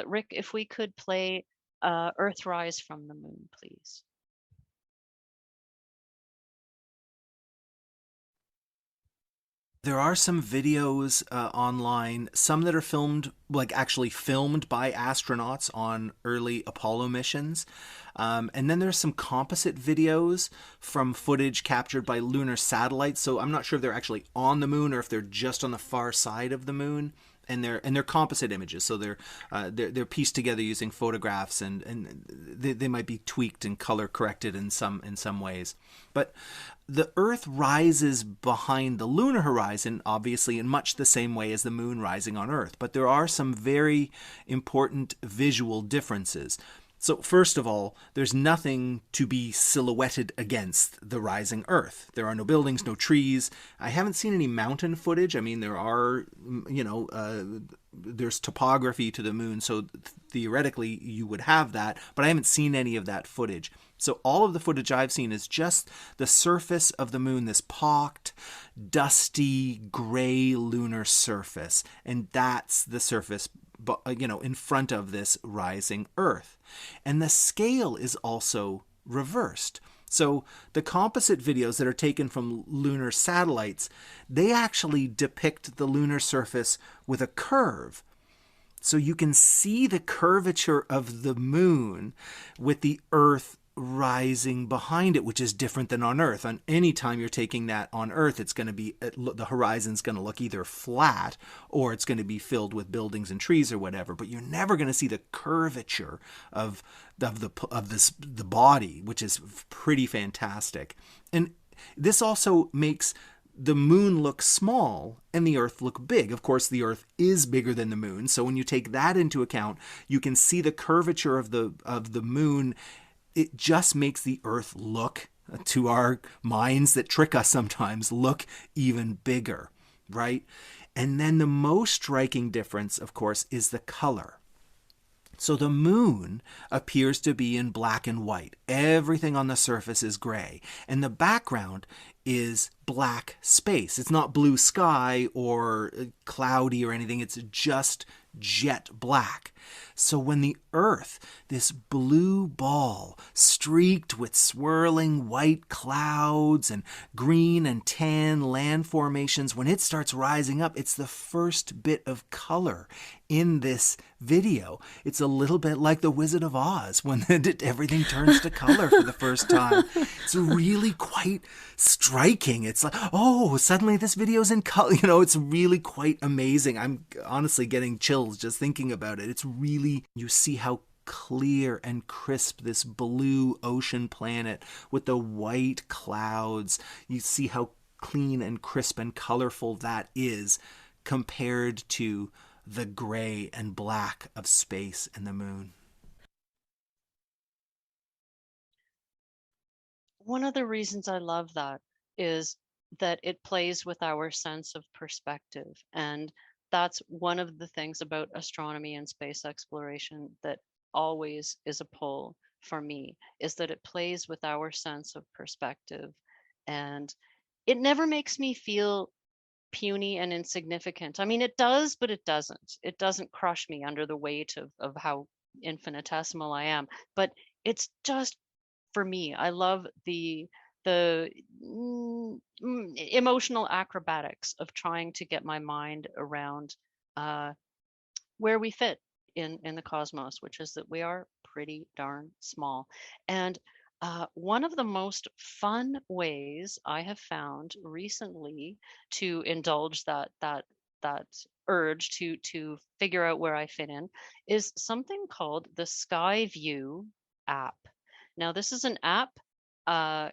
Rick, if we could play Earthrise from the Moon, please. There are some videos online, some that are filmed, like actually filmed by astronauts on early Apollo missions. And then there's some composite videos from footage captured by lunar satellites. So I'm not sure if they're actually on the moon or if they're just on the far side of the moon. And they're composite images, so they're pieced together using photographs, and they might be tweaked and color corrected in some ways. But the Earth rises behind the lunar horizon, obviously, in much the same way as the moon rising on Earth. But there are some very important visual differences. So first of all, there's nothing to be silhouetted against the rising Earth. There are no buildings, no trees. I haven't seen any mountain footage. I mean, there are, there's topography to the moon, so theoretically you would have that, but I haven't seen any of that footage. So all of the footage I've seen is just the surface of the moon, this pocked, dusty, gray lunar surface, and that's the surface in front of this rising Earth. And the scale is also reversed. So the composite videos that are taken from lunar satellites, they actually depict the lunar surface with a curve. So you can see the curvature of the moon with the Earth rising behind it, which is different than on Earth. On any time you're taking that on Earth, it's going to be, the horizon's going to look either flat or it's going to be filled with buildings and trees or whatever. But you're never going to see the curvature of the body, which is pretty fantastic. And this also makes the moon look small and the Earth look big. Of course, the Earth is bigger than the moon. So when you take that into account, you can see the curvature of the moon. It just makes the Earth look, to our minds that trick us sometimes, look even bigger, right? And then the most striking difference, of course, is the color. So the moon appears to be in black and white. Everything on the surface is gray. And the background is black space. It's not blue sky or cloudy or anything. It's just jet black. So when the Earth, this blue ball streaked with swirling white clouds and green and tan land formations, when it starts rising up, it's the first bit of color in this video. It's a little bit like the Wizard of Oz when everything turns to color for the first time. It's really quite striking striking. It's like, oh, suddenly this video's in color. You know, it's really quite amazing. I'm honestly getting chills just thinking about it. It's really, you see how clear and crisp this blue ocean planet with the white clouds. You see how clean and crisp and colorful that is compared to the gray and black of space and the moon. One of the reasons I love that is that it plays with our sense of perspective. And that's one of the things about astronomy and space exploration that always is a pull for me, is that it plays with our sense of perspective. And it never makes me feel puny and insignificant. I mean, it does, but it doesn't. It doesn't crush me under the weight of how infinitesimal I am. But it's just, for me, I love the emotional acrobatics of trying to get my mind around where we fit in the cosmos, which is that we are pretty darn small. And one of the most fun ways I have found recently to indulge that urge to figure out where I fit in is something called the Sky View app. Now, this is an app.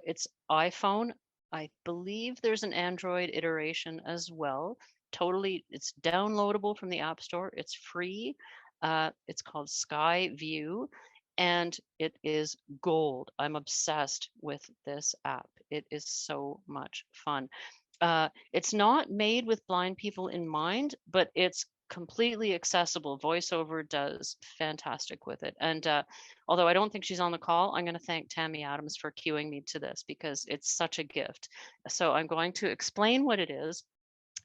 It's iPhone. I believe there's an Android iteration as well. Totally, it's downloadable from the App Store. It's free. It's called Sky View, and it is gold. I'm obsessed with this app. It is so much fun. It's not made with blind people in mind, but it's completely accessible. VoiceOver does fantastic with it. And although I don't think she's on the call, I'm going to thank Tammy Adams for cueing me to this because it's such a gift. So I'm going to explain what it is.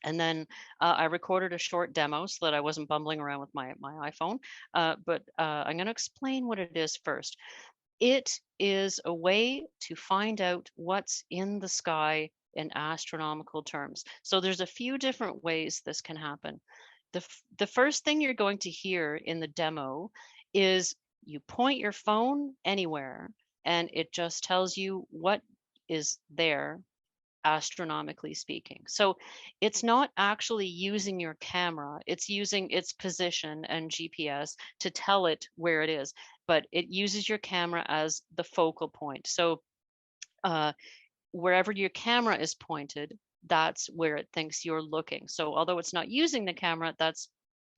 And then I recorded a short demo so that I wasn't bumbling around with my iPhone. But I'm going to explain what it is first. It is a way to find out what's in the sky in astronomical terms. So there's a few different ways this can happen. The first thing you're going to hear in the demo is you point your phone anywhere and it just tells you what is there astronomically speaking. So it's not actually using your camera, it's using its position and GPS to tell it where it is, but it uses your camera as the focal point. So wherever your camera is pointed, that's where it thinks you're looking. So although it's not using the camera, that's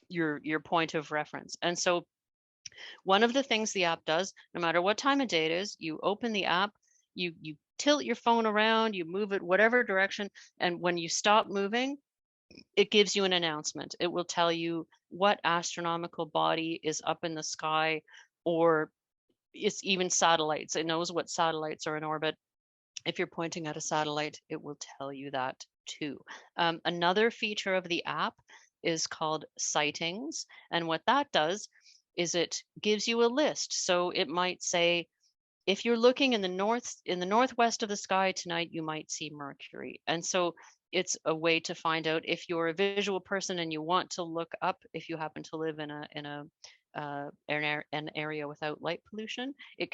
your point of reference. And so one of the things the app does, no matter what time of day it is, you open the app, you tilt your phone around, you move it whatever direction, and when you stop moving, it gives you an announcement. It will tell you what astronomical body is up in the sky, or it's even satellites. It knows what satellites are in orbit. If you're pointing at a satellite, it will tell you that too. Another feature of the app is called sightings. And what that does is it gives you a list. So it might say, if you're looking in the northwest of the sky tonight, you might see Mercury. And so it's a way to find out if you're a visual person and you want to look up, if you happen to live in an area without light pollution, it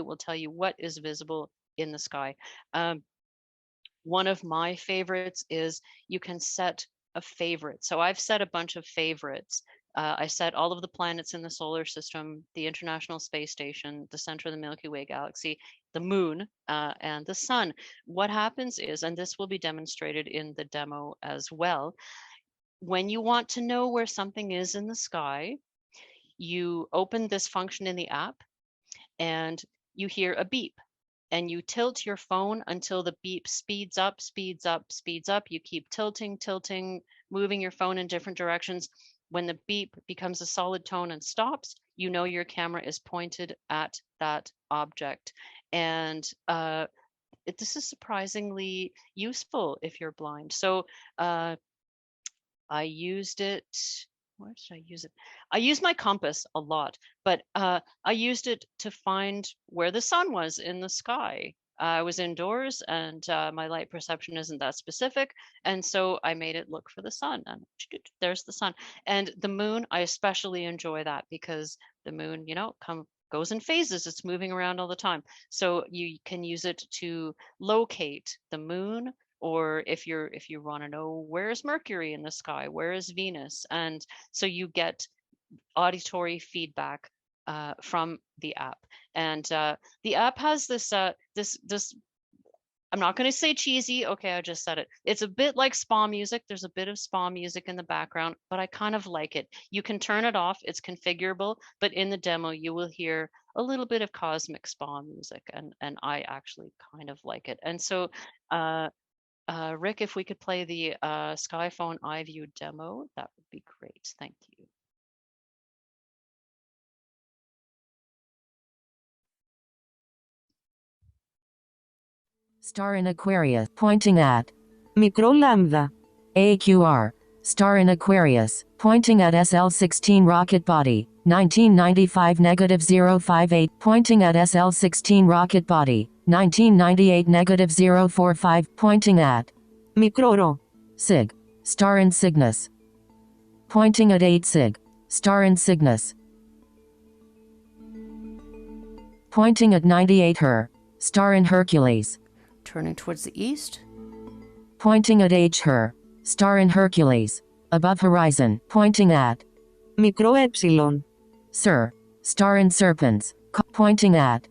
will tell you what is visible in the sky. One of my favorites is you can set a favorite. So I've set a bunch of favorites. I set all of the planets in the solar system, the International Space Station, the center of the Milky Way galaxy, the moon, and the sun. What happens is, and this will be demonstrated in the demo as well, when you want to know where something is in the sky, you open this function in the app and you hear a beep. And you tilt your phone until the beep speeds up, speeds up, speeds up. You keep tilting, moving your phone in different directions. When the beep becomes a solid tone and stops, you know your camera is pointed at that object. And this is surprisingly useful if you're blind. So I used it. Where did I use it? I used my compass a lot, but I used it to find where the sun was in the sky. I was indoors and my light perception isn't that specific. And so I made it look for the sun, and there's the sun. And the moon, I especially enjoy that because the moon, goes in phases. It's moving around all the time. So you can use it to locate the moon, or if you want to know where is Mercury in the sky, where is Venus, and so you get auditory feedback from the app. And the app has this this I'm not going to say cheesy. Okay, I just said it. It's a bit like spa music. There's a bit of spa music in the background, but I kind of like it. You can turn it off. It's configurable, but in the demo, you will hear a little bit of cosmic spa music, and I actually kind of like it. And so, Rick, if we could play the Skyphone iView demo, that would be great. Thank you. Star in Aquarius, pointing at Microlambda. AQR. Star in Aquarius, pointing at SL16 rocket body, 1995 -058, pointing at SL16 rocket body, 1998 -045, pointing at Microro. Sig. Star in Cygnus. Pointing at 8 Sig. Star in Cygnus. Pointing at 98 Her. Star in Hercules. Turning towards the east. Pointing at H Her. Star in Hercules. Above horizon. Pointing at Micro Epsilon. Sir. Star in Serpents. Pointing at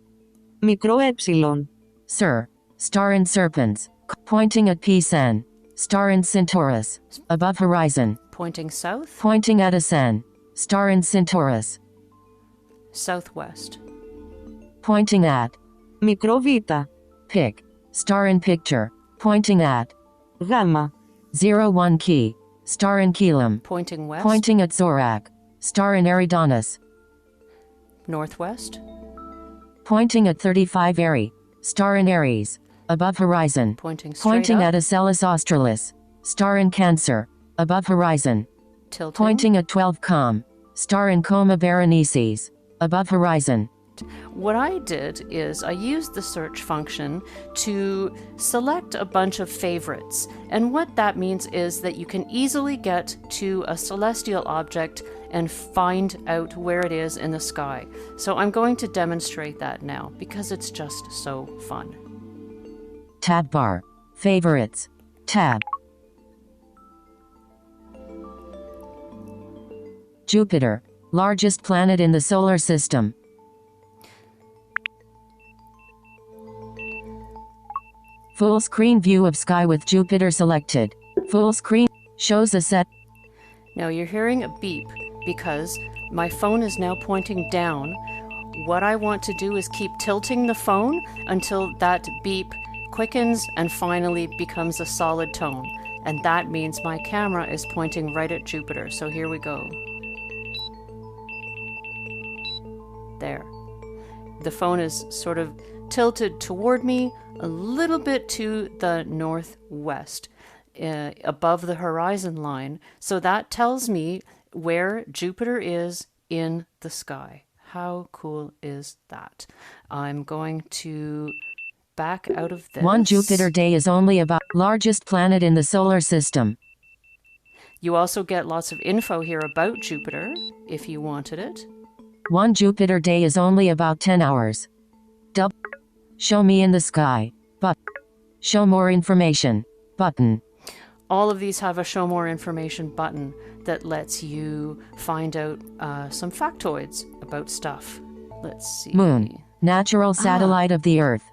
Micro Epsilon. Sir. Star in Serpents. Pointing at Psen. Star in Centaurus. Above horizon. Pointing south. Pointing at Asen. Star in Centaurus. Southwest. Pointing at Micro Vita. Pic. Star in Picture. Pointing at Gamma. 01 Key. Star in Keelam. Pointing west. Pointing at Zorak. Star in Eridanus. Northwest. Pointing at 35 Eri. Star in Aries. Above horizon. Pointing straight Pointing up. at Acellus Australis. Star in Cancer. Above horizon. Tilting. Pointing at 12 Com. Star in Coma Berenices. Above horizon. What I did is I used the search function to select a bunch of favorites. And what that means is that you can easily get to a celestial object and find out where it is in the sky. So I'm going to demonstrate that now because it's just so fun. Tab bar. Favorites. Tab. Jupiter. Largest planet in the solar system. Full screen view of sky with Jupiter selected. Full screen shows a set. Now you're hearing a beep because my phone is now pointing down. What I want to do is keep tilting the phone until that beep quickens and finally becomes a solid tone. And that means my camera is pointing right at Jupiter. So here we go. There. The phone is sort of tilted toward me a little bit to the northwest, above the horizon line. So that tells me where Jupiter is in the sky. How cool is that? I'm going to back out of this. One Jupiter day is only about largest planet in the solar system. You also get lots of info here about Jupiter if you wanted it. One Jupiter day is only about 10 hours. Show me in the sky. But show more information button. All of these have a show more information button that lets you find out some factoids about stuff. Let's see. Moon. Natural satellite of the Earth.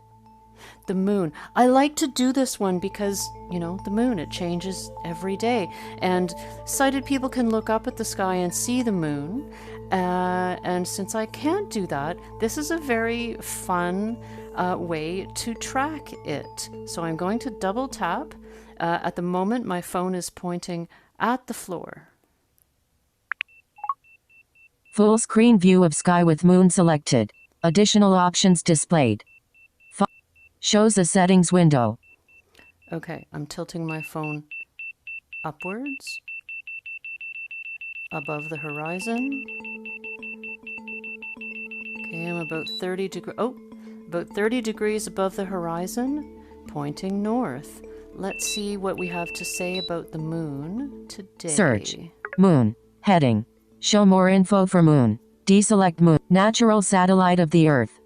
The moon. I like to do this one because, you know, the moon, it changes every day. And sighted people can look up at the sky and see the moon. And since I can't do that, this is a very fun way to track it. So I'm going to double tap. At the moment, my phone is pointing at the floor. Full screen view of sky with moon selected. Additional options displayed. Shows a settings window. Okay, I'm tilting my phone upwards, above the horizon. Okay, I'm about 30 degrees above the horizon, pointing north. Let's see what we have to say about the moon today. Search. Moon. Heading. Show more info for moon. Deselect Moon, natural satellite of the Earth.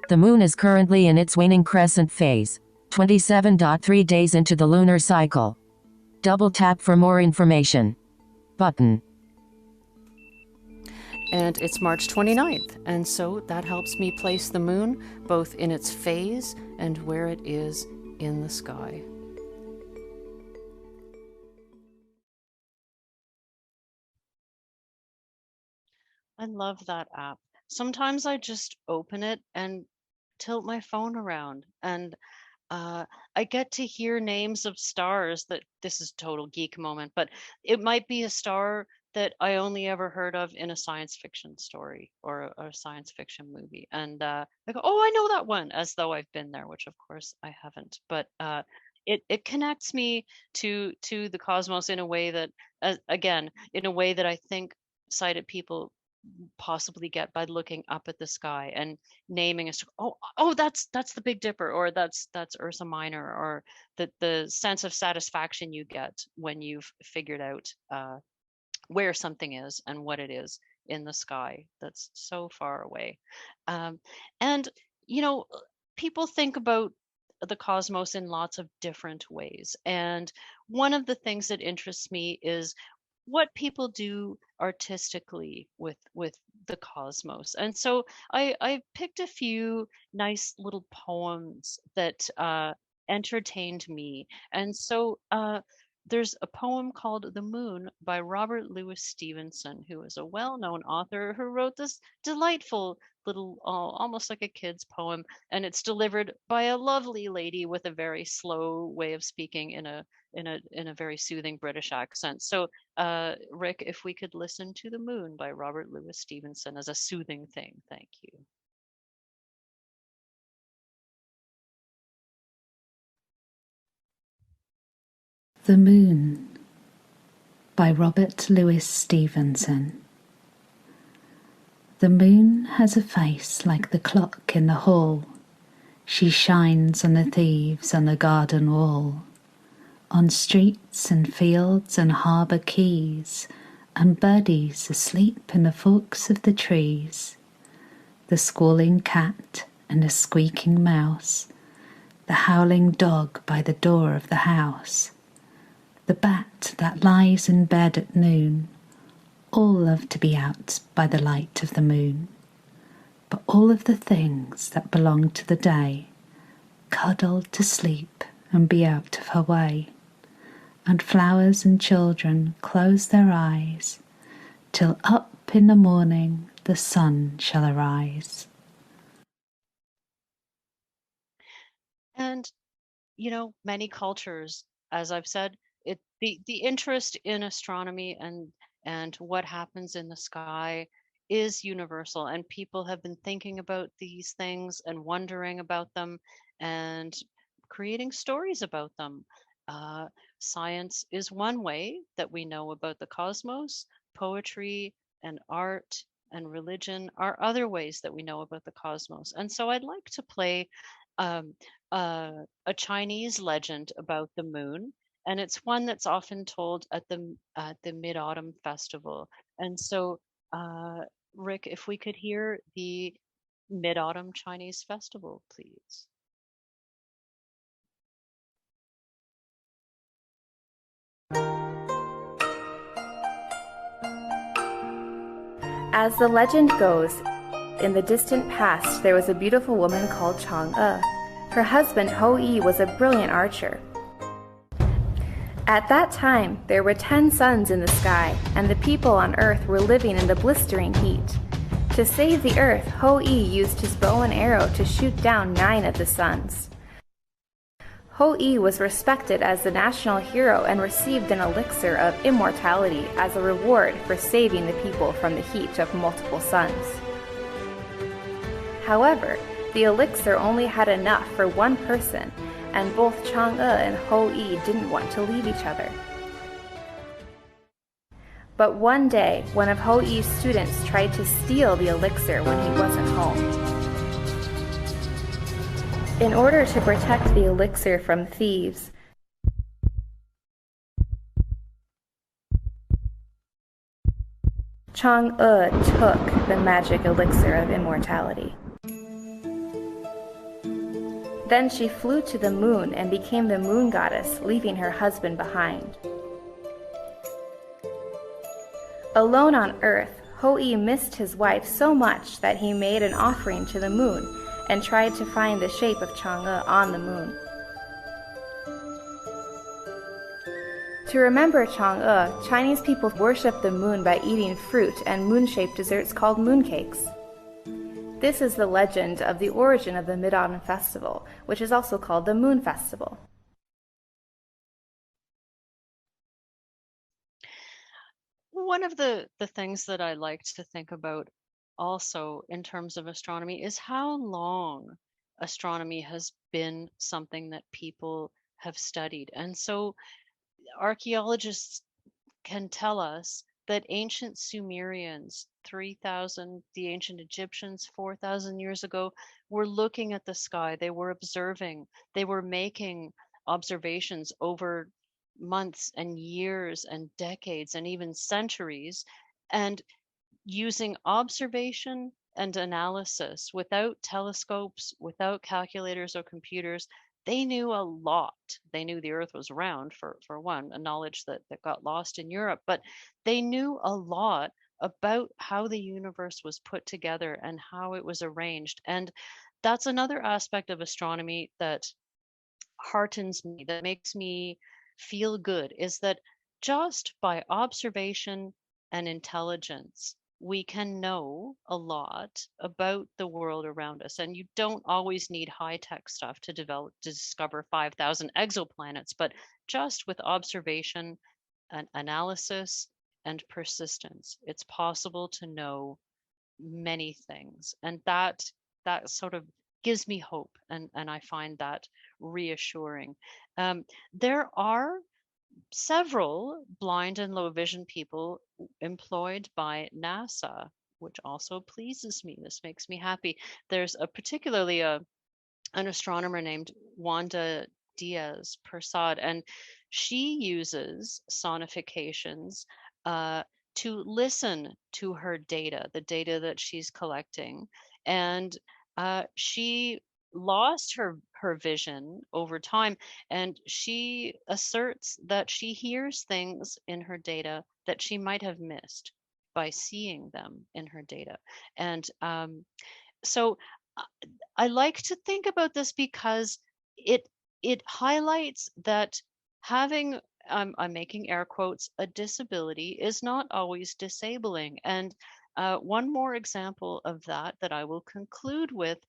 The Moon is currently in its waning crescent phase, 27.3 days into the lunar cycle. Double tap for more information. Button. And it's March 29th, and so that helps me place the moon both in its phase and where it is in the sky. I love that app. Sometimes I just open it and tilt my phone around, and I get to hear names of stars that this is total geek moment, but it might be a star that I only ever heard of in a science fiction story or a science fiction movie. And I go, oh, I know that one, as though I've been there, which of course I haven't. But it connects me to the cosmos in a way that, again, in a way that I think sighted people possibly get by looking up at the sky and naming a star. Oh, that's the Big Dipper, or that's Ursa Minor, or the sense of satisfaction you get when you've figured out where something is and what it is in the sky that's so far away. And people think about the cosmos in lots of different ways, and one of the things that interests me is what people do artistically with the cosmos. And so I picked a few nice little poems that entertained me. And so there's a poem called The Moon by Robert Louis Stevenson, who is a well-known author who wrote this delightful little, almost like a kid's poem, and it's delivered by a lovely lady with a very slow way of speaking in a very soothing British accent. So, Rick, if we could listen to The Moon by Robert Louis Stevenson as a soothing thing, thank you. The Moon by Robert Louis Stevenson. The moon has a face like the clock in the hall. She shines on the thieves on the garden wall, on streets and fields and harbour quays, and birdies asleep in the forks of the trees. The squalling cat and the squeaking mouse, the howling dog by the door of the house, the bat that lies in bed at noon, all love to be out by the light of the moon. But all of the things that belong to the day cuddle to sleep and be out of her way, and flowers and children close their eyes till up in the morning the sun shall arise. And many cultures, as I've said, the interest in astronomy and what happens in the sky is universal, and people have been thinking about these things and wondering about them and creating stories about them. Science is one way that we know about the cosmos. Poetry and art and religion are other ways that we know about the cosmos. And so I'd like to play a Chinese legend about the moon, and it's one that's often told at the Mid-Autumn Festival. And so, Rick, if we could hear the Mid-Autumn Chinese Festival, please. As the legend goes, in the distant past there was a beautiful woman called Chang'e. Her husband Hou-Yi was a brilliant archer. At that time, there were 10 suns in the sky, and the people on Earth were living in the blistering heat. To save the Earth, Hou-Yi used his bow and arrow to shoot down 9 of the suns. Hou-Yi was respected as the national hero and received an elixir of immortality as a reward for saving the people from the heat of multiple suns. However, the elixir only had enough for one person, and both Chang'e and Hou-Yi didn't want to leave each other. But one day, one of Hou-Yi's students tried to steal the elixir when he wasn't home. In order to protect the elixir from thieves, Chang'e took the magic elixir of immortality. Then she flew to the moon and became the moon goddess, leaving her husband behind. Alone on Earth, Hou-yi missed his wife so much that he made an offering to the moon and tried to find the shape of Chang'e on the moon. To remember Chang'e, Chinese people worship the moon by eating fruit and moon-shaped desserts called mooncakes. This is the legend of the origin of the Mid-Autumn Festival, which is also called the Moon Festival. One of the things that I like to think about also in terms of astronomy is how long astronomy has been something that people have studied. And so archaeologists can tell us that ancient Sumerians, 3,000, the ancient Egyptians, 4,000 years ago, were looking at the sky. They were observing, they were making observations over months and years and decades and even centuries, and using observation and analysis without telescopes, without calculators or computers. They knew a lot. They knew the earth was round, for one, a knowledge that got lost in Europe, but they knew a lot about how the universe was put together and how it was arranged. And that's another aspect of astronomy that heartens me, that makes me feel good, is that just by observation and intelligence, we can know a lot about the world around us. And you don't always need high-tech stuff to discover 5,000 exoplanets, but just with observation and analysis and persistence, it's possible to know many things. And that sort of gives me hope, and I find that reassuring. There are several blind and low vision people employed by NASA, which also pleases me. This makes me happy. There's particularly an astronomer named Wanda Diaz Persad, and she uses sonifications to listen to her data, the data that she's collecting. And she lost her vision over time, and she asserts that she hears things in her data that she might have missed by seeing them in her data. And so I like to think about this because it highlights that having, I'm making air quotes, a disability is not always disabling. And one more example of that I will conclude with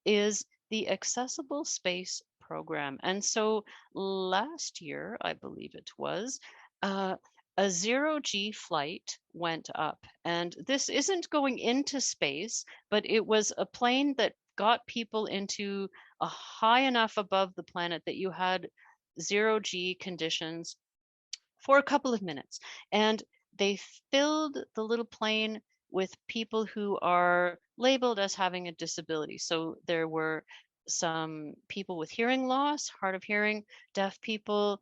is the Accessible Space Program. And so last year, I believe it was, a 0G flight went up. And this isn't going into space, but it was a plane that got people into a high enough above the planet that you had 0G conditions for a couple of minutes. And they filled the little plane with people who are labeled as having a disability. So there were some people with hearing loss, hard of hearing, deaf people,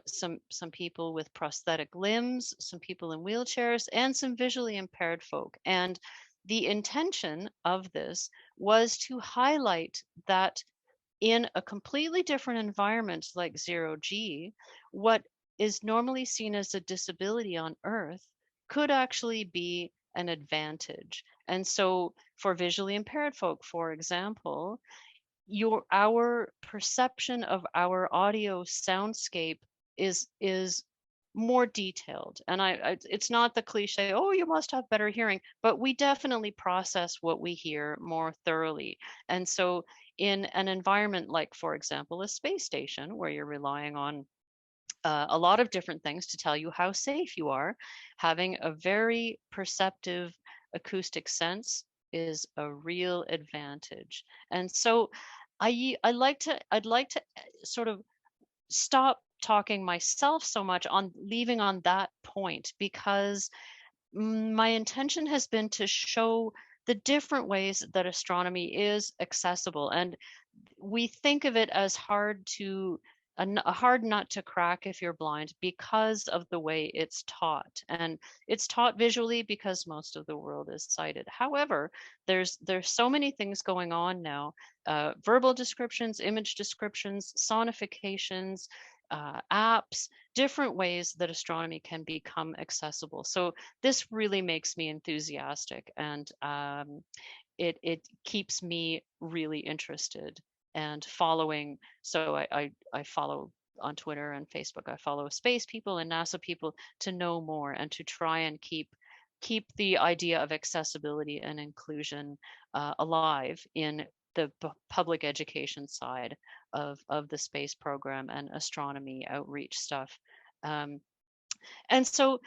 some people with prosthetic limbs, some people in wheelchairs, and some visually impaired folk. And the intention of this was to highlight that in a completely different environment like 0G, what is normally seen as a disability on Earth could actually be an advantage. And so for visually impaired folk, for example, our perception of our audio soundscape is more detailed. And it's not the cliche, oh, you must have better hearing, but we definitely process what we hear more thoroughly. And so in an environment like, for example, a space station, where you're relying on a lot of different things to tell you how safe you are, having a very perceptive acoustic sense is a real advantage. And so I'd like to sort of stop talking myself so much on leaving on that point, because my intention has been to show the different ways that astronomy is accessible. And we think of it as hard to a hard nut to crack if you're blind because of the way it's taught. And it's taught visually because most of the world is sighted. However, there's so many things going on now, verbal descriptions, image descriptions, sonifications, apps, different ways that astronomy can become accessible. So this really makes me enthusiastic, and it keeps me really interested and following. So I follow on Twitter and Facebook. I follow space people and NASA people to know more and to try and keep the idea of accessibility and inclusion alive in the public education side of the space program and astronomy outreach stuff. And so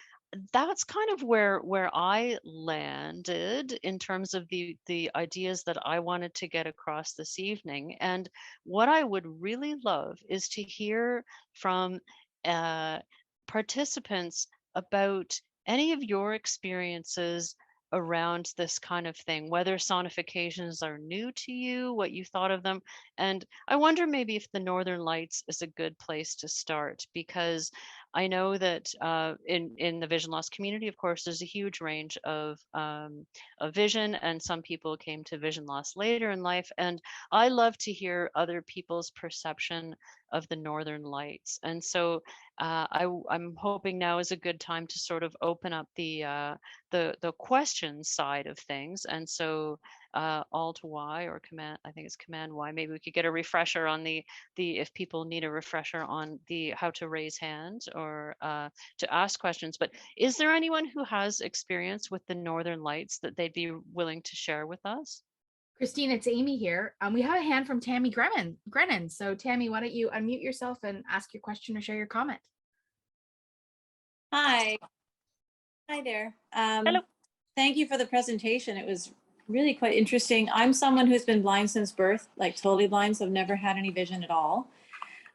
that's kind of where I landed in terms of the ideas that I wanted to get across this evening. And what I would really love is to hear from participants about any of your experiences around this kind of thing, whether sonifications are new to you, what you thought of them. And I wonder maybe if the Northern Lights is a good place to start, because I know that in the vision loss community, of course, there's a huge range of vision, and some people came to vision loss later in life. And I love to hear other people's perception of the Northern Lights. And so I'm hoping now is a good time to sort of open up the question side of things. And so Alt Y or Command, I think it's Command Y. Maybe we could get a refresher on the if people need a refresher on the how to raise hand or to ask questions. But is there anyone who has experience with the Northern Lights that they'd be willing to share with us? Christine, it's Amy here. We have a hand from Tammy Grennan. So Tammy, why don't you unmute yourself and ask your question or share your comment? Hi there. Hello. Thank you for the presentation. It was really quite interesting. I'm someone who's been blind since birth, like totally blind, so I've never had any vision at all.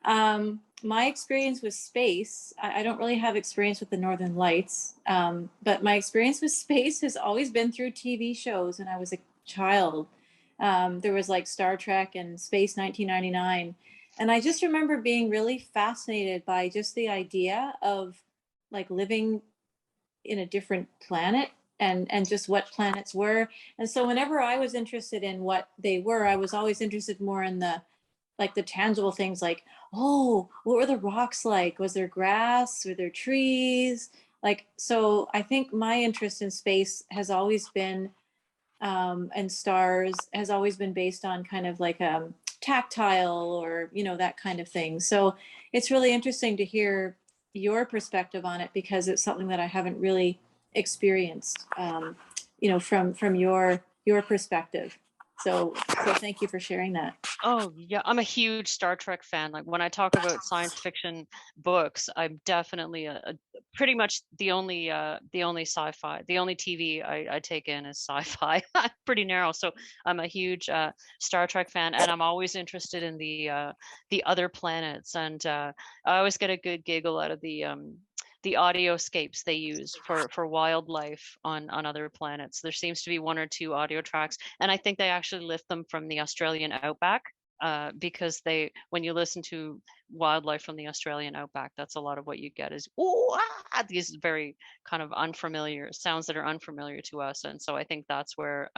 My experience with space, I don't really have experience with the Northern Lights, but my experience with space has always been through TV shows when I was a child. There was like Star Trek and Space 1999. And I just remember being really fascinated by just the idea of like living in a different planet and just what planets were. And so whenever I was interested in what they were, I was always interested more in the tangible things, like, oh, what were the rocks like? Was there grass? Were there trees? Like, so I think my interest in space has always been, and stars has always been based on kind of like tactile or, you know, that kind of thing. So it's really interesting to hear your perspective on it, because it's something that I haven't really experienced, you know, from your perspective. So thank you for sharing that. Oh yeah, I'm a huge Star Trek fan. Like when I talk about science fiction books, I'm definitely pretty much the only sci-fi, the only TV I take in is sci-fi. Pretty narrow. So I'm a huge Star Trek fan, and I'm always interested in the other planets. And I always get a good giggle out of the audioscapes they use for wildlife on other planets. There seems to be one or two audio tracks, and I think they actually lift them from the Australian outback, because when you listen to wildlife from the Australian outback, that's a lot of what you get is these very kind of unfamiliar sounds that are unfamiliar to us. And so I think that's where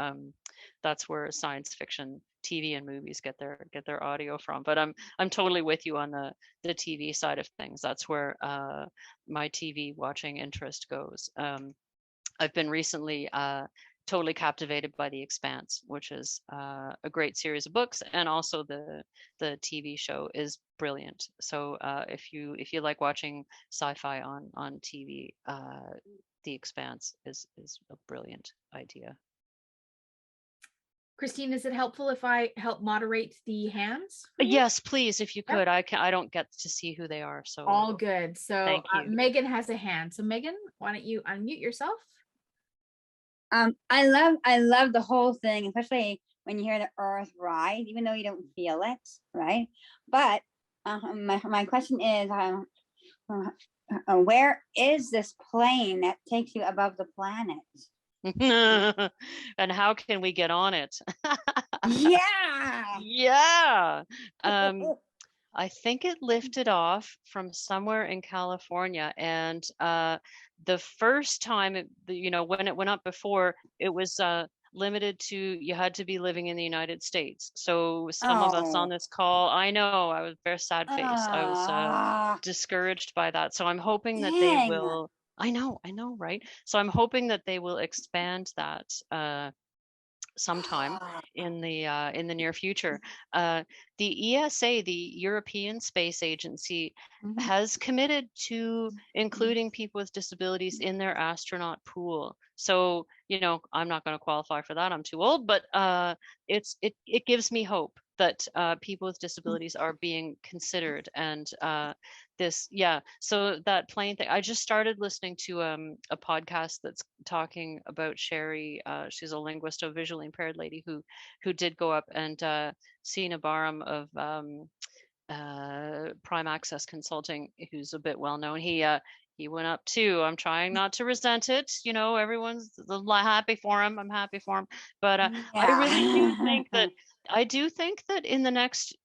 science fiction TV and movies get their audio from. But I'm totally with you on the TV side of things. That's where my TV watching interest goes. I've been recently totally captivated by The Expanse, which is a great series of books, and also the TV show is brilliant. So if you like watching sci-fi on TV, The Expanse is a brilliant idea. Christine, is it helpful if I help moderate the hands? Yes, please, if you could. I don't get to see who they are, so all good. So thank you. Megan has a hand. So Megan, why don't you unmute yourself? I love the whole thing, especially when you hear the earth rise, even though you don't feel it, right? But my question is, where is this plane that takes you above the planet? And how can we get on it? Yeah. Yeah. I think it lifted off from somewhere in California, and the first time when it went up before, it was limited to, you had to be living in the United States. So some of us on Oh. this call, I know, I was very sad face. I was Ah, discouraged by that. So I'm hoping that they dang. will. I know, right? So I'm hoping that they will expand that sometime in the near future. The ESA, the European Space Agency, has committed to including people with disabilities in their astronaut pool. So, I'm not going to qualify for that. I'm too old, but it gives me hope that people with disabilities are being considered. And so that plane thing, I just started listening to a podcast that's talking about Sherry. She's a linguist, a visually impaired lady who did go up, and Sina Baram of Prime Access Consulting, who's a bit well known. He went up too. I'm trying not to resent it. Everyone's happy for him. I'm happy for him. But I really do think that in the next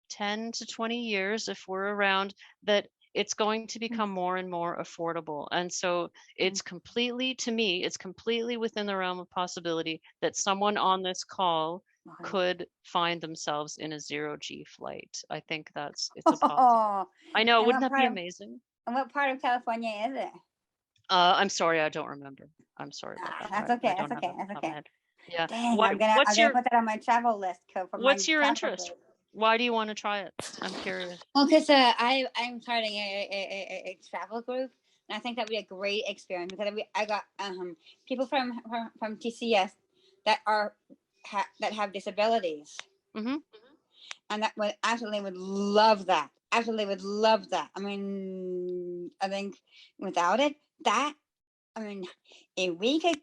10 to 20 years, if we're around, that it's going to become more and more affordable. And so it's completely within the realm of possibility that someone on this call could find themselves in a 0G flight. I think it's a possible. I know, wouldn't that be amazing? And what part of California is it? I'm sorry, I don't remember. I'm sorry about that. That's okay. That's okay. That's okay. Yeah. Dang, I'm gonna put that on my travel list. What's your interest? Why do you want to try it? I'm curious. Well, because I'm starting a travel group, and I think that would be a great experience because I got people from TCS that have disabilities, and that would absolutely would love that. Absolutely would love that. I mean, I think without it, if we could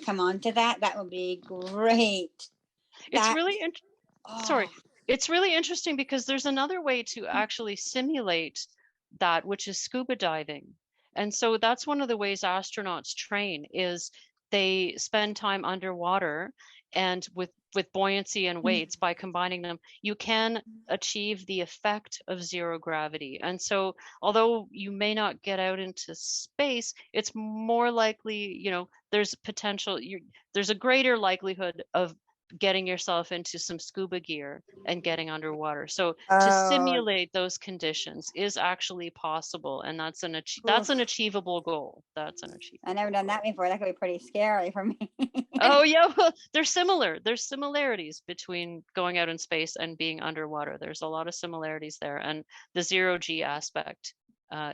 come on to that would be great. It's really it's really interesting because there's another way to actually simulate that, which is scuba diving. And so that's one of the ways astronauts train, is they spend time underwater, and with buoyancy and weights, by combining them, you can achieve the effect of zero gravity. And so although you may not get out into space, it's more likely, there's potential, there's a greater likelihood of getting yourself into some scuba gear and getting underwater. So to simulate those conditions is actually possible, and that's an achievable goal. I've never done that before. That could be pretty scary for me. Oh yeah, well, they're similar. There's similarities between going out in space and being underwater. There's a lot of similarities there, and the 0G aspect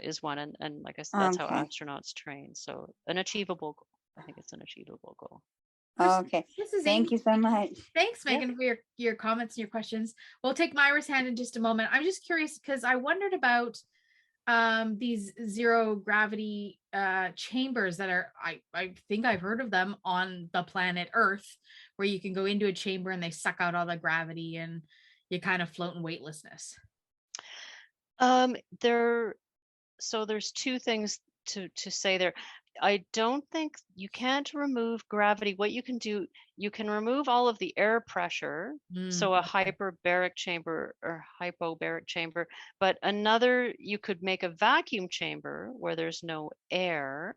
is one. And like I said, that's how astronauts train. So an achievable goal. I think it's an achievable goal. Okay. Thank you so much. Thanks, Megan, for your comments and your questions. We'll take Myra's hand in just a moment. I'm just curious because I wondered about these zero gravity chambers that are, I think I've heard of them on the planet Earth, where you can go into a chamber and they suck out all the gravity and you kind of float in weightlessness. There's two things to say there. I don't think you can't remove gravity. What you can do, you can remove all of the air pressure. So a hyperbaric chamber or hypobaric chamber, but you could make a vacuum chamber where there's no air.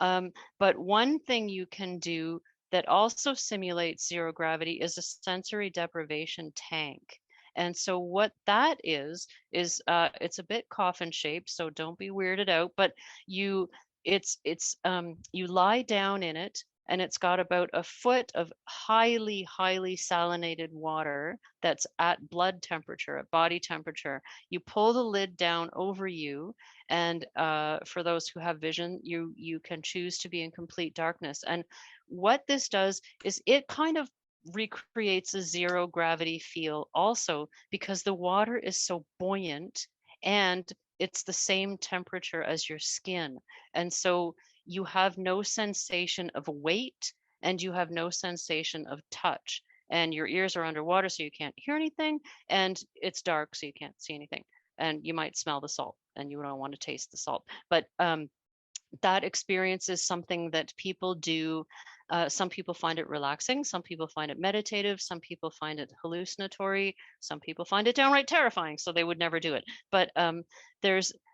But one thing you can do that also simulates zero gravity is a sensory deprivation tank. And so what that is it's a bit coffin shaped, so don't be weirded out, but you lie down in it, and it's got about a foot of highly salinated water that's at blood temperature, at body temperature. You pull the lid down over you, and for those who have vision, you can choose to be in complete darkness. And what this does is it kind of recreates a zero gravity feel also, because the water is so buoyant and it's the same temperature as your skin. And so you have no sensation of weight, and you have no sensation of touch, and your ears are underwater, so you can't hear anything, and it's dark, so you can't see anything, and you might smell the salt and you don't want to taste the salt. But that experience is something that people do Some people find it relaxing, some people find it meditative, some people find it hallucinatory, some people find it downright terrifying, so they would never do it. But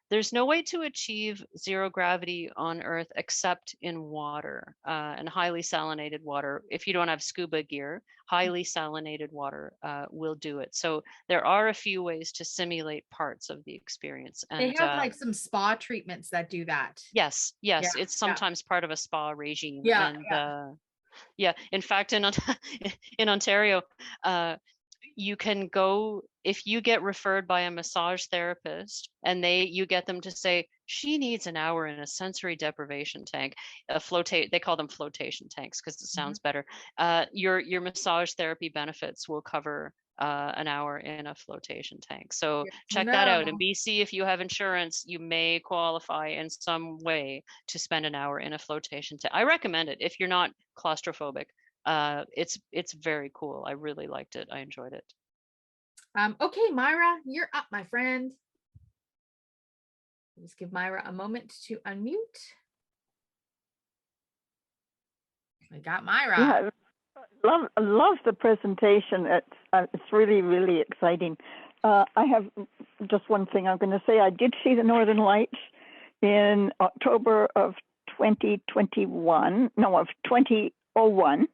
there's no way to achieve zero gravity on Earth except in water, and highly salinated water. If you don't have scuba gear, highly salinated water will do it. So there are a few ways to simulate parts of the experience. And they have like some spa treatments that do that. Yes, Yeah, it's sometimes part of a spa regime. Yeah, And yeah, in fact, in in Ontario, you can go if you get referred by a massage therapist and you get them to say she needs an hour in a sensory deprivation tank, they call them flotation tanks because it sounds better. Your massage therapy benefits will cover an hour in a flotation tank. So check that out. In BC, if you have insurance, you may qualify in some way to spend an hour in a flotation tank. I recommend it if you're not claustrophobic. It's very cool. I really liked it. I enjoyed it. Okay, Myra, you're up, my friend. Just give Myra a moment to unmute. I got Myra. Yeah, love the presentation. It's really, really exciting. I have just one thing I'm going to say. I did see the Northern Lights in October of 2001. No, of 2001.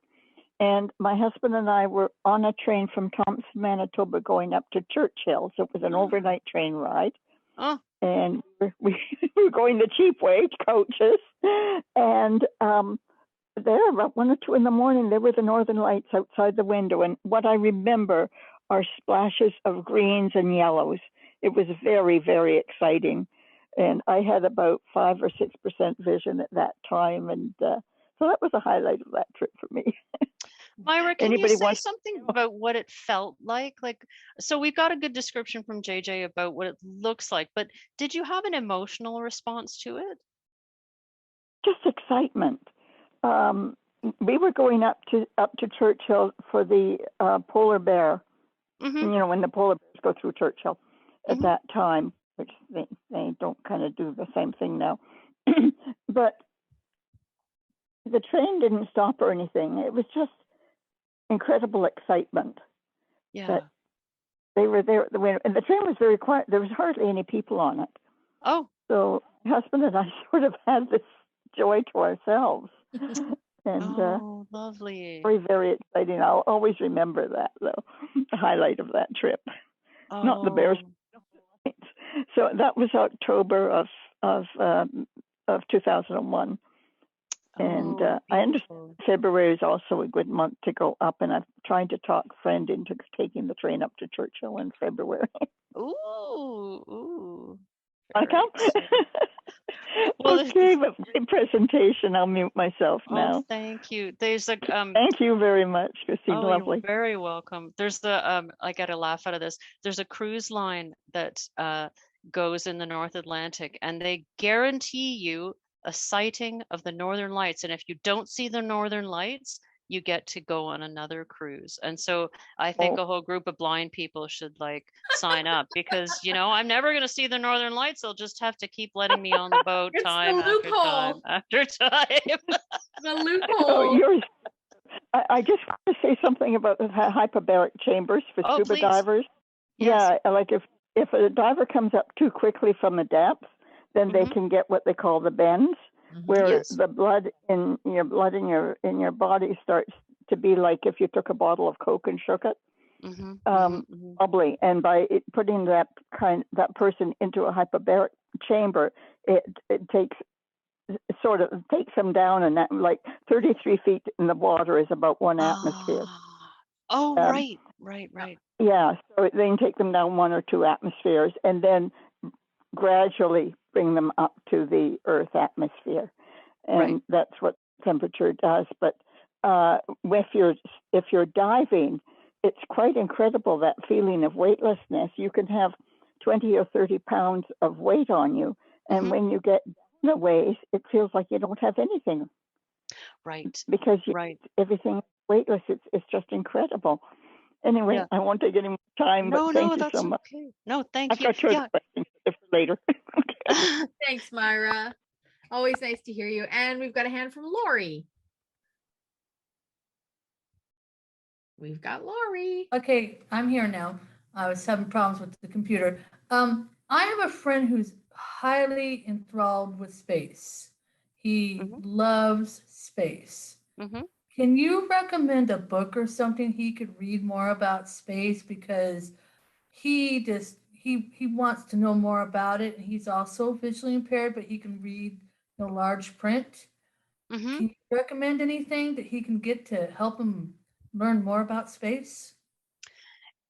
And my husband and I were on a train from Thompson, Manitoba, going up to Churchill. So it was an overnight train ride. Oh. And we were going the cheap way, coaches. And there, about 1 or 2 in the morning, there were the Northern Lights outside the window. And what I remember are splashes of greens and yellows. It was very, very exciting. And I had about 5 or 6% vision at that time. And so that was a highlight of that trip for me. Myra, can you say something about what it felt like? So we've got a good description from JJ about what it looks like, but did you have an emotional response to it? Just excitement. We were going up to Churchill for the polar bear. You know, when the polar bears go through Churchill at that time, which they don't kind of do the same thing now. But the train didn't stop or anything. It was just incredible excitement. Yeah. That they were there, and the train was very quiet. There was hardly any people on it. Oh. So my husband and I sort of had this joy to ourselves. And lovely. Very, very exciting. I'll always remember that, though, the highlight of that trip. Not the bears. So that was October of 2001. And I understand February is also a good month to go up, and I'm trying to talk a friend into taking the train up to Churchill in February. Ooh. Want to come? Well, okay, but great presentation. I'll mute myself now. Oh, thank you. There's a thank you very much, Christine. Lovely. You're very welcome. There's I got a laugh out of this. There's a cruise line that goes in the North Atlantic, and they guarantee you a sighting of the Northern Lights. And if you don't see the Northern Lights, you get to go on another cruise. And so I think a whole group of blind people should sign up, because I'm never going to see the Northern Lights. They'll just have to keep letting me on the boat time after time. The loophole. I just want to say something about the hyperbaric chambers for scuba divers. Yes. Yeah, like if a diver comes up too quickly from the depth, then they can get what they call the bends, where the blood in your body starts to be like if you took a bottle of Coke and shook it, bubbly. And by putting that person into a hyperbaric chamber, it takes them down, and that 33 feet in the water is about 1 atmosphere. Right. Yeah, so they can take them down 1 or 2 atmospheres, and then gradually bring them up to the Earth atmosphere, and that's what temperature does. But if you're diving, it's quite incredible, that feeling of weightlessness. You can have 20 or 30 pounds of weight on you, and when you get down a ways, it feels like you don't have anything. Right. Because everything is weightless. It's just incredible. Anyway, I won't take any more time, but thank you so much. Okay. No, thank you. I've got questions for later. Thanks, Myra. Always nice to hear you. And we've got a hand from Lori. We've got Lori. Okay, I'm here now. I was having problems with the computer. I have a friend who's highly enthralled with space. He loves space. Can you recommend a book or something he could read more about space? Because he wants to know more about it. He's also visually impaired, but he can read the large print. Can you recommend anything that he can get to help him learn more about space?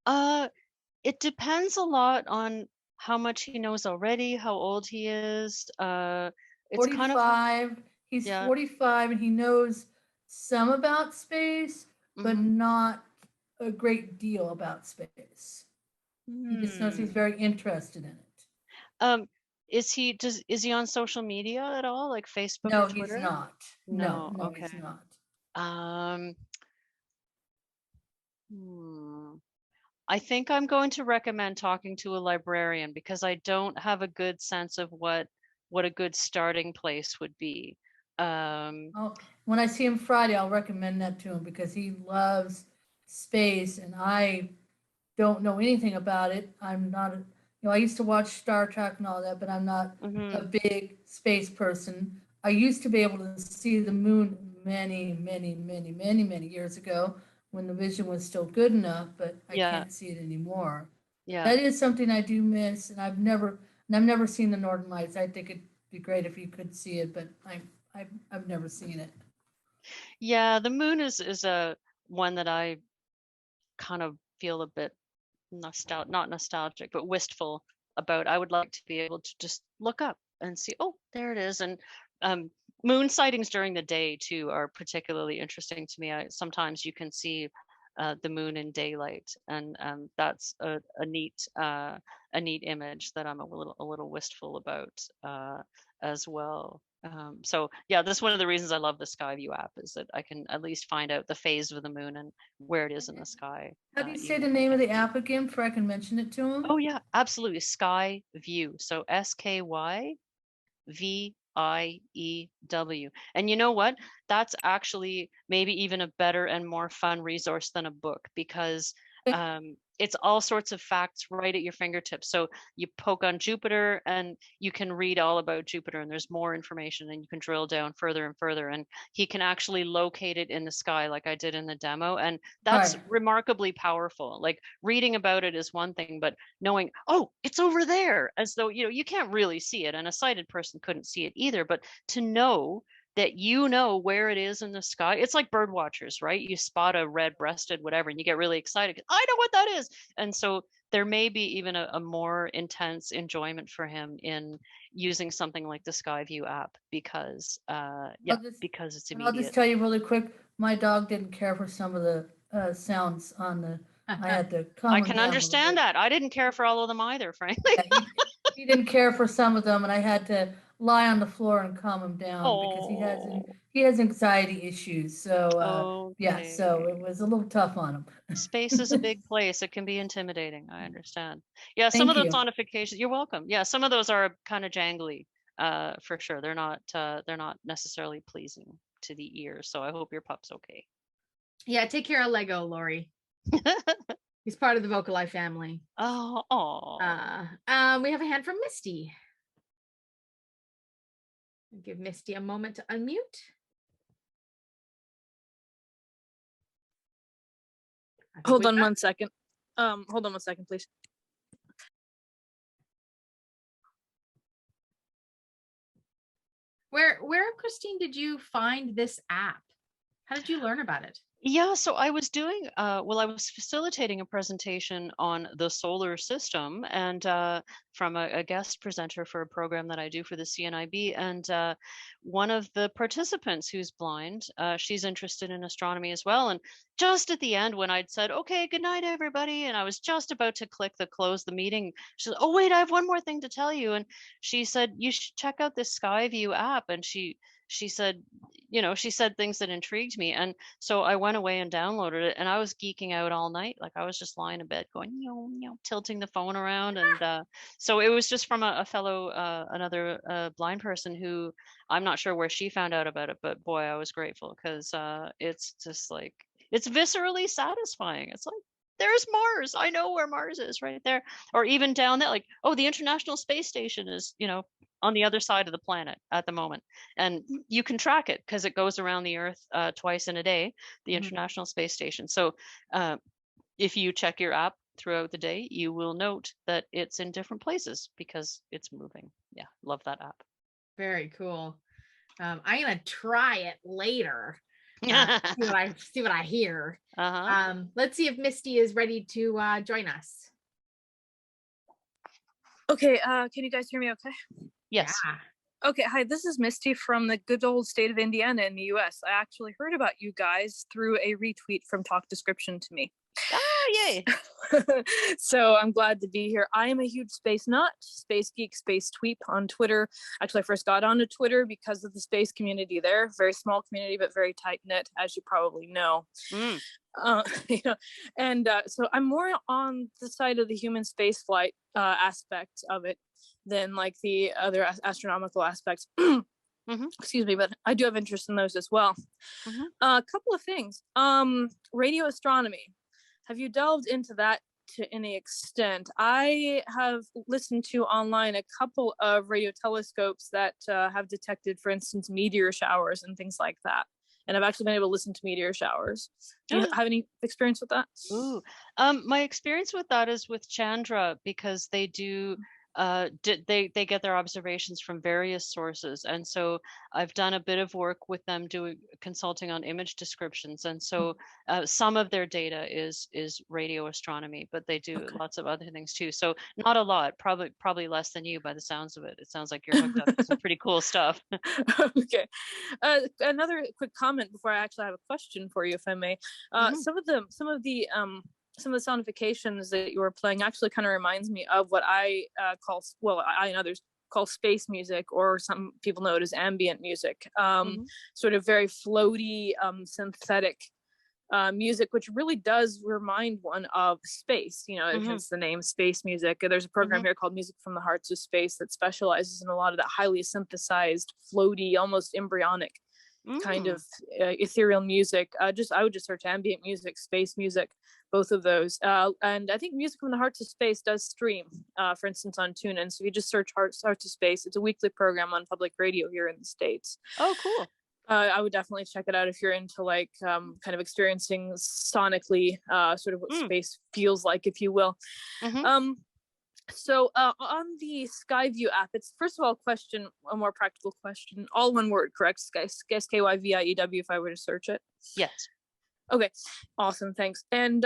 It depends a lot on how much he knows already, how old he is. It's 45. He's 45 and he knows some about space, but not a great deal about space. He just knows he's very interested in it. Is he on social media at all, like Facebook No, or Twitter? he's not. No, okay. He's not. I think I'm going to recommend talking to a librarian because I don't have a good sense of what a good starting place would be. When I see him Friday, I'll recommend that to him because he loves space and I don't know anything about it. I'm not, I used to watch Star Trek and all that, but I'm not a big space person. I used to be able to see the moon many, many, many, many, many years ago when the vision was still good enough, but I can't see it anymore. Yeah. That is something I do miss, and I've never seen the Northern Lights. I think it'd be great if you could see it, but I've never seen it. Yeah, the moon is a one that I kind of feel a bit not nostalgic, but wistful about. I would like to be able to just look up and see, oh, there it is. And moon sightings during the day too are particularly interesting to me. Sometimes you can see the moon in daylight, and that's a neat image that I'm a little wistful about as well. So yeah, that's one of the reasons I love the Skyview app, is that I can at least find out the phase of the moon and where it is in the sky. How do you say the name of the app again before I can mention it to him? Oh yeah, absolutely. Skyview. So SKYVIEW. And you know what? That's actually maybe even a better and more fun resource than a book, because it's all sorts of facts right at your fingertips. So you poke on Jupiter and you can read all about Jupiter, and there's more information, and you can drill down further and further, and he can actually locate it in the sky like I did in the demo. And that's remarkably powerful. Like reading about it is one thing, but knowing, oh, it's over there, as though, you can't really see it, and a sighted person couldn't see it either, but to know that you know where it is in the sky. It's like bird watchers, right? You spot a red-breasted whatever and you get really excited. I know what that is. And so there may be even a more intense enjoyment for him in using something like the Skyview app because because it's immediate. I'll just tell you really quick, my dog didn't care for some of the sounds on the, I had to calm him I can understand that. I didn't care for all of them either, frankly. Yeah, he didn't care for some of them, and I had to lie on the floor and calm him down because he has anxiety issues. So so it was a little tough on him. Space is a big place. It can be intimidating. I understand. Yeah, some of those sonifications. You're welcome. Yeah, some of those are kind of jangly, for sure. They're not necessarily pleasing to the ear. So I hope your pup's okay. Yeah, take care of Lego, Lori. He's part of the VocalEye family. Oh, we have a hand from Misty. Give Misty a moment to unmute. Hold on 1 second. Hold on 1 second, please. Where, Christine, did you find this app? How did you learn about it? Yeah, so I was doing, I was facilitating a presentation on the solar system, and from a guest presenter for a program that I do for the CNIB. And one of the participants who's blind, she's interested in astronomy as well. And just at the end, when I'd said, okay, good night, everybody, and I was just about to click the close the meeting, she said, oh, wait, I have one more thing to tell you. And she said, you should check out this Skyview app. And she said, she said things that intrigued me. And so I went away and downloaded it, and I was geeking out all night. Like I was just lying in bed going, tilting the phone around. And so it was just from a fellow, another blind person who I'm not sure where she found out about it, but boy, I was grateful because it's just like, it's viscerally satisfying. It's like, there's Mars. I know where Mars is right there. Or even down there, like, oh, the International Space Station is, on the other side of the planet at the moment. And you can track it because it goes around the Earth twice in a day, the International Space Station. So if you check your app throughout the day, you will note that it's in different places because it's moving. Yeah, love that app. Very cool. I'm gonna try it later. See what I hear. Let's see if Misty is ready to join us. Okay, can you guys hear me okay? Yes. Yeah. Okay, hi, this is Misty from the good old state of Indiana in the US. I actually heard about you guys through a retweet from Talk Description to me. Oh, yay. So I'm glad to be here. I am a huge space nut, space geek, space tweep on Twitter. Actually, I first got onto Twitter because of the space community there. Very small community, but very tight knit, as you probably know. So I'm more on the side of the human space flight aspect of it than like the other astronomical aspects. Excuse me, but I do have interest in those as well. A couple of things. Radio astronomy. Have you delved into that to any extent? I have listened to online a couple of radio telescopes that have detected, for instance, meteor showers and things like that. And I've actually been able to listen to meteor showers. Do you have any experience with that? Ooh, my experience with that is with Chandra, because they do they get their observations from various sources, and so I've done a bit of work with them doing consulting on image descriptions, and so some of their data is radio astronomy, but they do lots of other things too. So not a lot, probably less than you by the sounds of it. It sounds like you're hooked up to some pretty cool stuff. Okay. Another quick comment before I actually have a question for you, if I may. Some of the sonifications that you were playing actually kind of reminds me of what I I and others call space music, or some people know it as ambient music. Sort of very floaty, synthetic music, which really does remind one of space, hence the name space music. There's a program here called Music from the Hearts of Space that specializes in a lot of that highly synthesized, floaty, almost embryonic kind of ethereal music. I would just search ambient music, space music, both of those. And I think Music from the Hearts of Space does stream, for instance, on TuneIn. So if you just search Hearts of Space, it's a weekly program on public radio here in the States. Oh, cool. I would definitely check it out if you're into like kind of experiencing sonically sort of what space feels like, if you will. So on the Skyview app, it's first of all a more practical question, all one word, correct? Skyview if I were to search it. Yes. Okay, awesome, thanks. And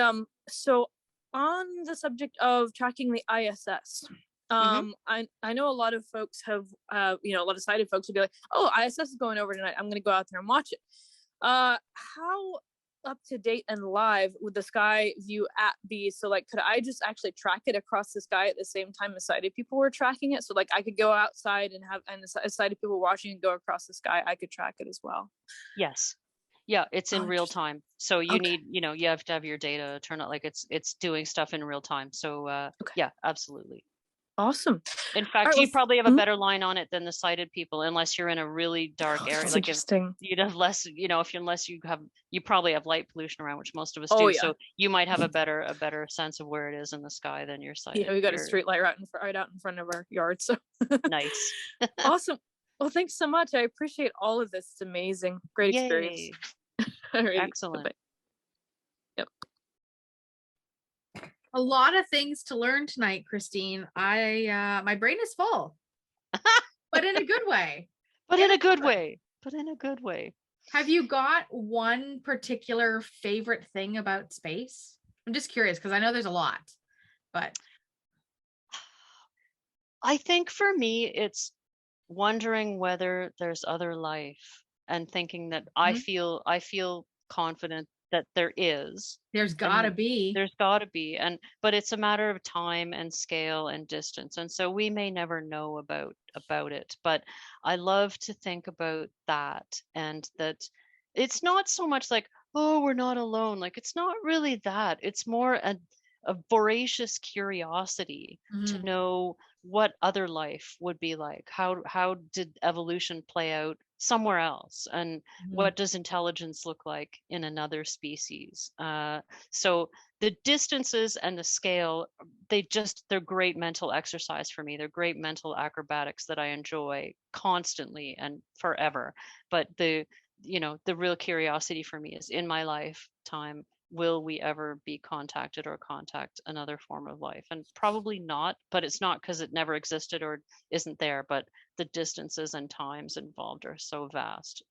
so on the subject of tracking the ISS, I know a lot of folks have, a lot of sighted folks would be like, oh, ISS is going over tonight, I'm going to go out there and watch it. How up to date and live would the Skyview app be? So like, could I just actually track it across the sky at the same time as sighted people were tracking it? So like I could go outside and as sighted people watching it go across the sky, I could track it as well. Yes. Yeah, it's in real time. So you need, you have to have your data turn out like it's doing stuff in real time. So yeah, absolutely. Awesome. In fact, you probably have a better line on it than the sighted people, unless you're in a really dark area. That's like interesting. You'd have less, you probably have light pollution around, which most of us do. Yeah. So you might have a better sense of where it is in the sky than your sighted. Yeah, we got a street light right out in front of our yard. So nice. Awesome. Well, thanks so much. I appreciate all of this. It's amazing. Great experience. Right. Excellent. Bye-bye. Yep. A lot of things to learn tonight, Christine. My brain is full, but in a good way. But in a good way. Have you got one particular favorite thing about space? I'm just curious because I know there's a lot, but I think for me, it's wondering whether there's other life and thinking that I feel confident that there is. There's gotta be. But it's a matter of time and scale and distance. And so we may never know about it. But I love to think about that, and that it's not so much like, oh, we're not alone. Like, it's not really that. It's more a voracious curiosity to know what other life would be like. How did evolution play out somewhere else, and what does intelligence look like in another species? So the distances and the scale, they're great mental exercise for me. They're great mental acrobatics that I enjoy constantly and forever. But the real curiosity for me is, in my lifetime, will we ever be contacted or contact another form of life? And probably not, but it's not because it never existed or isn't there, but the distances and times involved are so vast.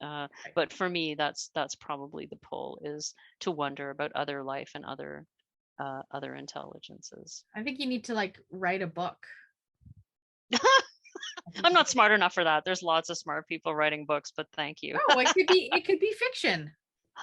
But for me, that's probably the pull, is to wonder about other life and other intelligences. I think you need to like write a book. I'm not smart enough for that. There's lots of smart people writing books, but thank you. Oh, it could be fiction.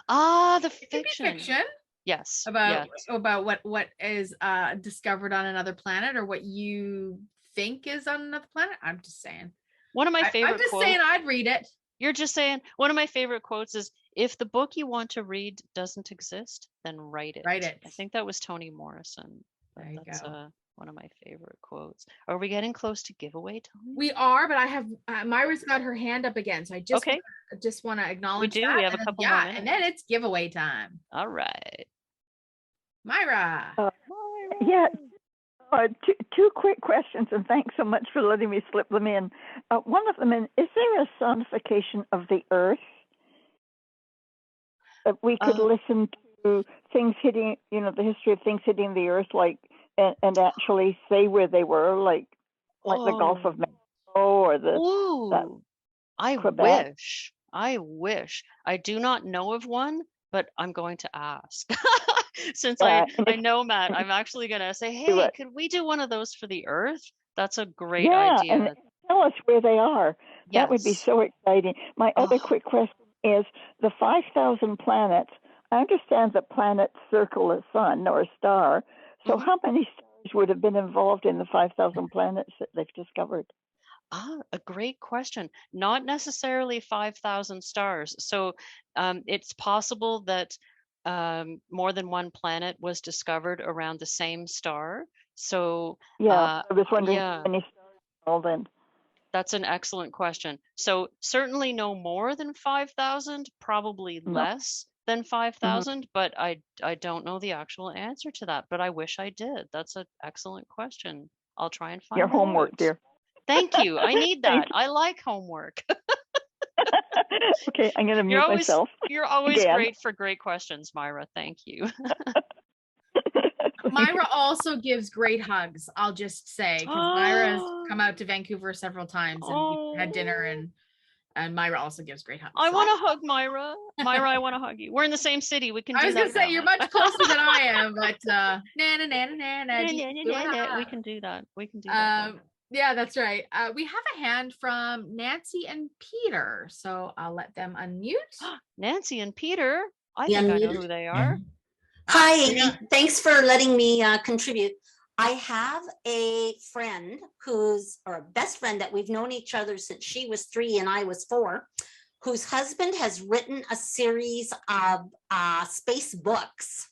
The fiction. Fiction. Yes. About what is discovered on another planet, or what you think is on another planet. I'm just saying. One of my favorite I'm just quotes, saying I'd read it. You're just saying, one of my favorite quotes is, if the book you want to read doesn't exist, then write it. Write it. I think that was Toni Morrison. There you go. One of my favorite quotes. Are we getting close to giveaway time? We are, but I have Myra's got her hand up again, so I just want to acknowledge. We do. That, we have a couple more minutes. And then it's giveaway time. All right, Myra. Yeah. Two quick questions, and thanks so much for letting me slip them in. One of them is there a sonification of the Earth? That we could listen to things hitting, the history of things hitting the Earth, like, and actually say where they were, like the Gulf of Mexico or Quebec. I wish. I do not know of one, but I'm going to ask. Since I know Matt, I'm actually going to say, hey, could we do one of those for the Earth? That's a great idea. And tell us where they are. Yes. That would be so exciting. My other quick question is, the 5,000 planets, I understand that planets circle a sun or a star. So how many stars would have been involved in the 5,000 planets that they've discovered? A great question. Not necessarily 5,000 stars. So it's possible that more than one planet was discovered around the same star. So I was wondering how many stars involved in. That's an excellent question. So certainly no more than 5,000, probably less than 5,000, but I don't know the actual answer to that, but I wish I did. That's an excellent question. I'll try and find your homework, out. Dear. Thank you. I need that. I like homework. Okay, I'm going to mute myself. You're always great for great questions, Myra. Thank you. Myra also gives great hugs, I'll just say, because Myra's come out to Vancouver several times and we had dinner, and Myra also gives great hugs. I want to hug Myra. Myra, I want to hug you. We're in the same city. We can do that. I was going to say, you're much closer than I am, but we can do that. We can do that. Yeah, that's right. We have a hand from Nancy and Peter, so I'll let them unmute. Nancy and Peter, I think I know who they are. Hi, Amy. Thanks for letting me contribute. I have a friend or a best friend that we've known each other since she was 3 and I was 4, whose husband has written a series of space books.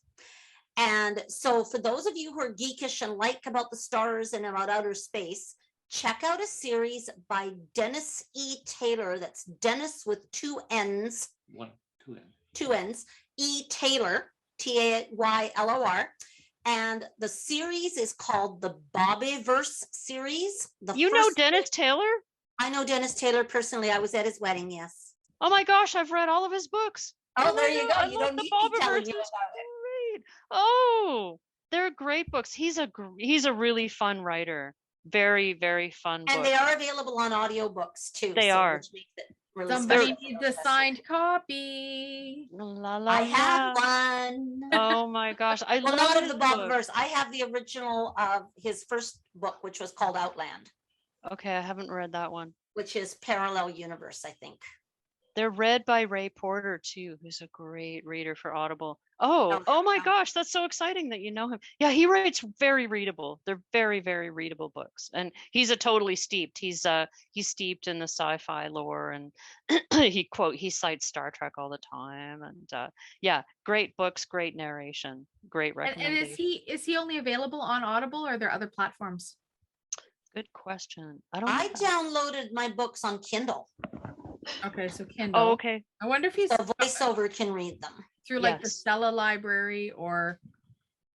And so for those of you who are geekish and like about the stars and about outer space, check out a series by Dennis E. Taylor. That's Dennis with 2 N's. 2 N's. E. Taylor, Taylor. And the series is called the Bobbyverse series. You know Dennis Taylor? I know Dennis Taylor personally. I was at his wedding, yes. Oh my gosh, I've read all of his books. Oh, there you go. You don't need me telling you about it. Oh, they're great books. He's a really fun writer. Very, very fun book. And they are available on audiobooks too. They are. Which makes it really Somebody needs a signed copy. I have one. Oh my gosh. I love not of his the books. Bobbyverse. I have the original of his first book, which was called Outland. Okay, I haven't read that one. Which is Parallel Universe, I think. They're read by Ray Porter too, who's a great reader for Audible. Oh my gosh, that's so exciting that you know him. Yeah, he writes very readable. They're very, very readable books. And he's steeped. He's steeped in the sci-fi lore, and he cites Star Trek all the time. And yeah, great books, great narration, great recommendation. And is he only available on Audible, or are there other platforms? Good question. I downloaded my books on Kindle. Okay, so Kindle. Oh, okay. I wonder if he's So voiceover can read them. through like the Yes. Stella Library or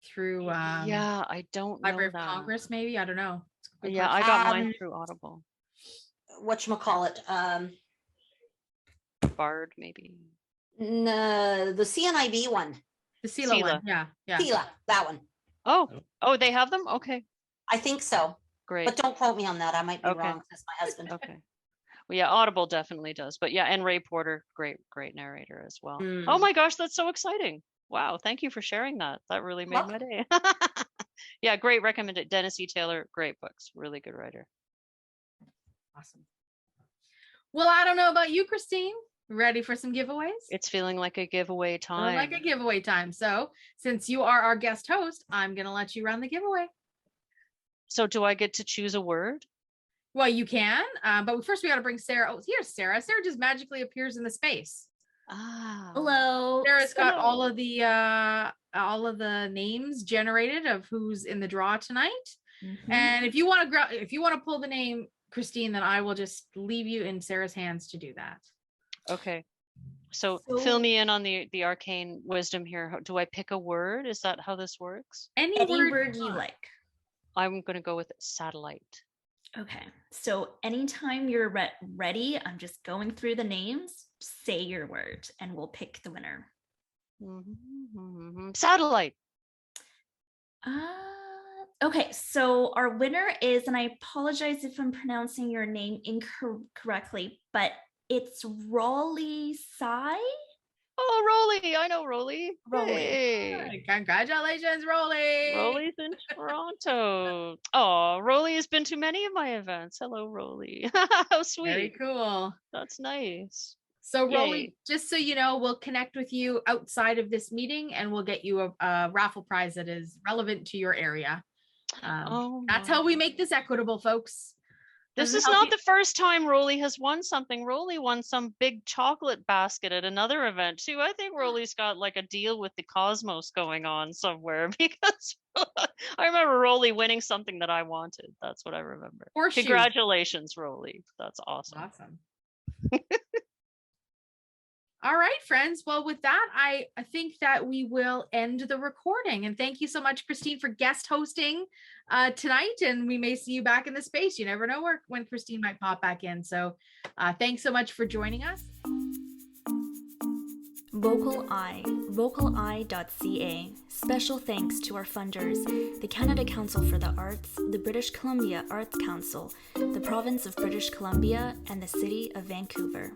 through Yeah, I don't Library know of that. Congress, maybe. I don't know. It's a good Yeah, I question. got mine through Audible. Whatchamacallit? Bard, maybe. No, the CNIB one. The Sela one. Yeah. Sela, that one. Oh, they have them? Okay, I think so. great. But don't quote me on that. I might be Okay. wrong. That's my husband. Okay. Well, yeah, Audible definitely does. But yeah, and Ray Porter, great narrator as well. Mm. Oh my gosh, that's so exciting. Wow, thank you for sharing that. That really made my day. Yeah, great recommended. Dennis E. Taylor, great books. Really good writer. Awesome. Well, I don't know about you, Christine. Ready for some giveaways? It's feeling like a giveaway time. Like a giveaway time. So since you are our guest host, I'm going to let you run the giveaway. So do I get to choose a word? Well, you can, but first we got to bring Sarah. Oh, here's Sarah. Sarah just magically appears in the space. Ah. Hello. Sarah's got all of the names generated of who's in the draw tonight. Mm-hmm. And if you want to pull the name Christine, then I will just leave you in Sarah's hands to do that. Okay. So fill me in on the arcane wisdom here. Do I pick a word? Is that how this works? Any word you like. I'm going to go with satellite. Okay. So anytime you're ready, I'm just going through the names. Say your word and we'll pick the winner. Satellite. Okay, so our winner is, and I apologize if I'm pronouncing your name incorrectly, but it's Rolly Sai. Oh, Rolly. I know Rolly. Rolly. Hey. Congratulations, Rolly. Rolly's in Toronto. Oh, Rolly has been to many of my events. Hello, Rolly. How sweet. Very cool. That's nice. So Rolly, just so you know, we'll connect with you outside of this meeting and we'll get you a raffle prize that is relevant to your area. That's how we make this equitable, folks. This is not the first time Rolly has won something. Rolly won some big chocolate basket at another event too. I think Rolly's got like a deal with the cosmos going on somewhere because I remember Rolly winning something that I wanted. That's what I remember. Horseshoe. Congratulations, Rolly. That's awesome. Awesome. All right, friends. Well, with that, I think that we will end the recording. And thank you so much, Christine, for guest hosting tonight. And we may see you back in the space. You never know when Christine might pop back in. So thanks so much for joining us. VocalEye, vocaleye.ca. Special thanks to our funders, the Canada Council for the Arts, the British Columbia Arts Council, the Province of British Columbia, and the City of Vancouver.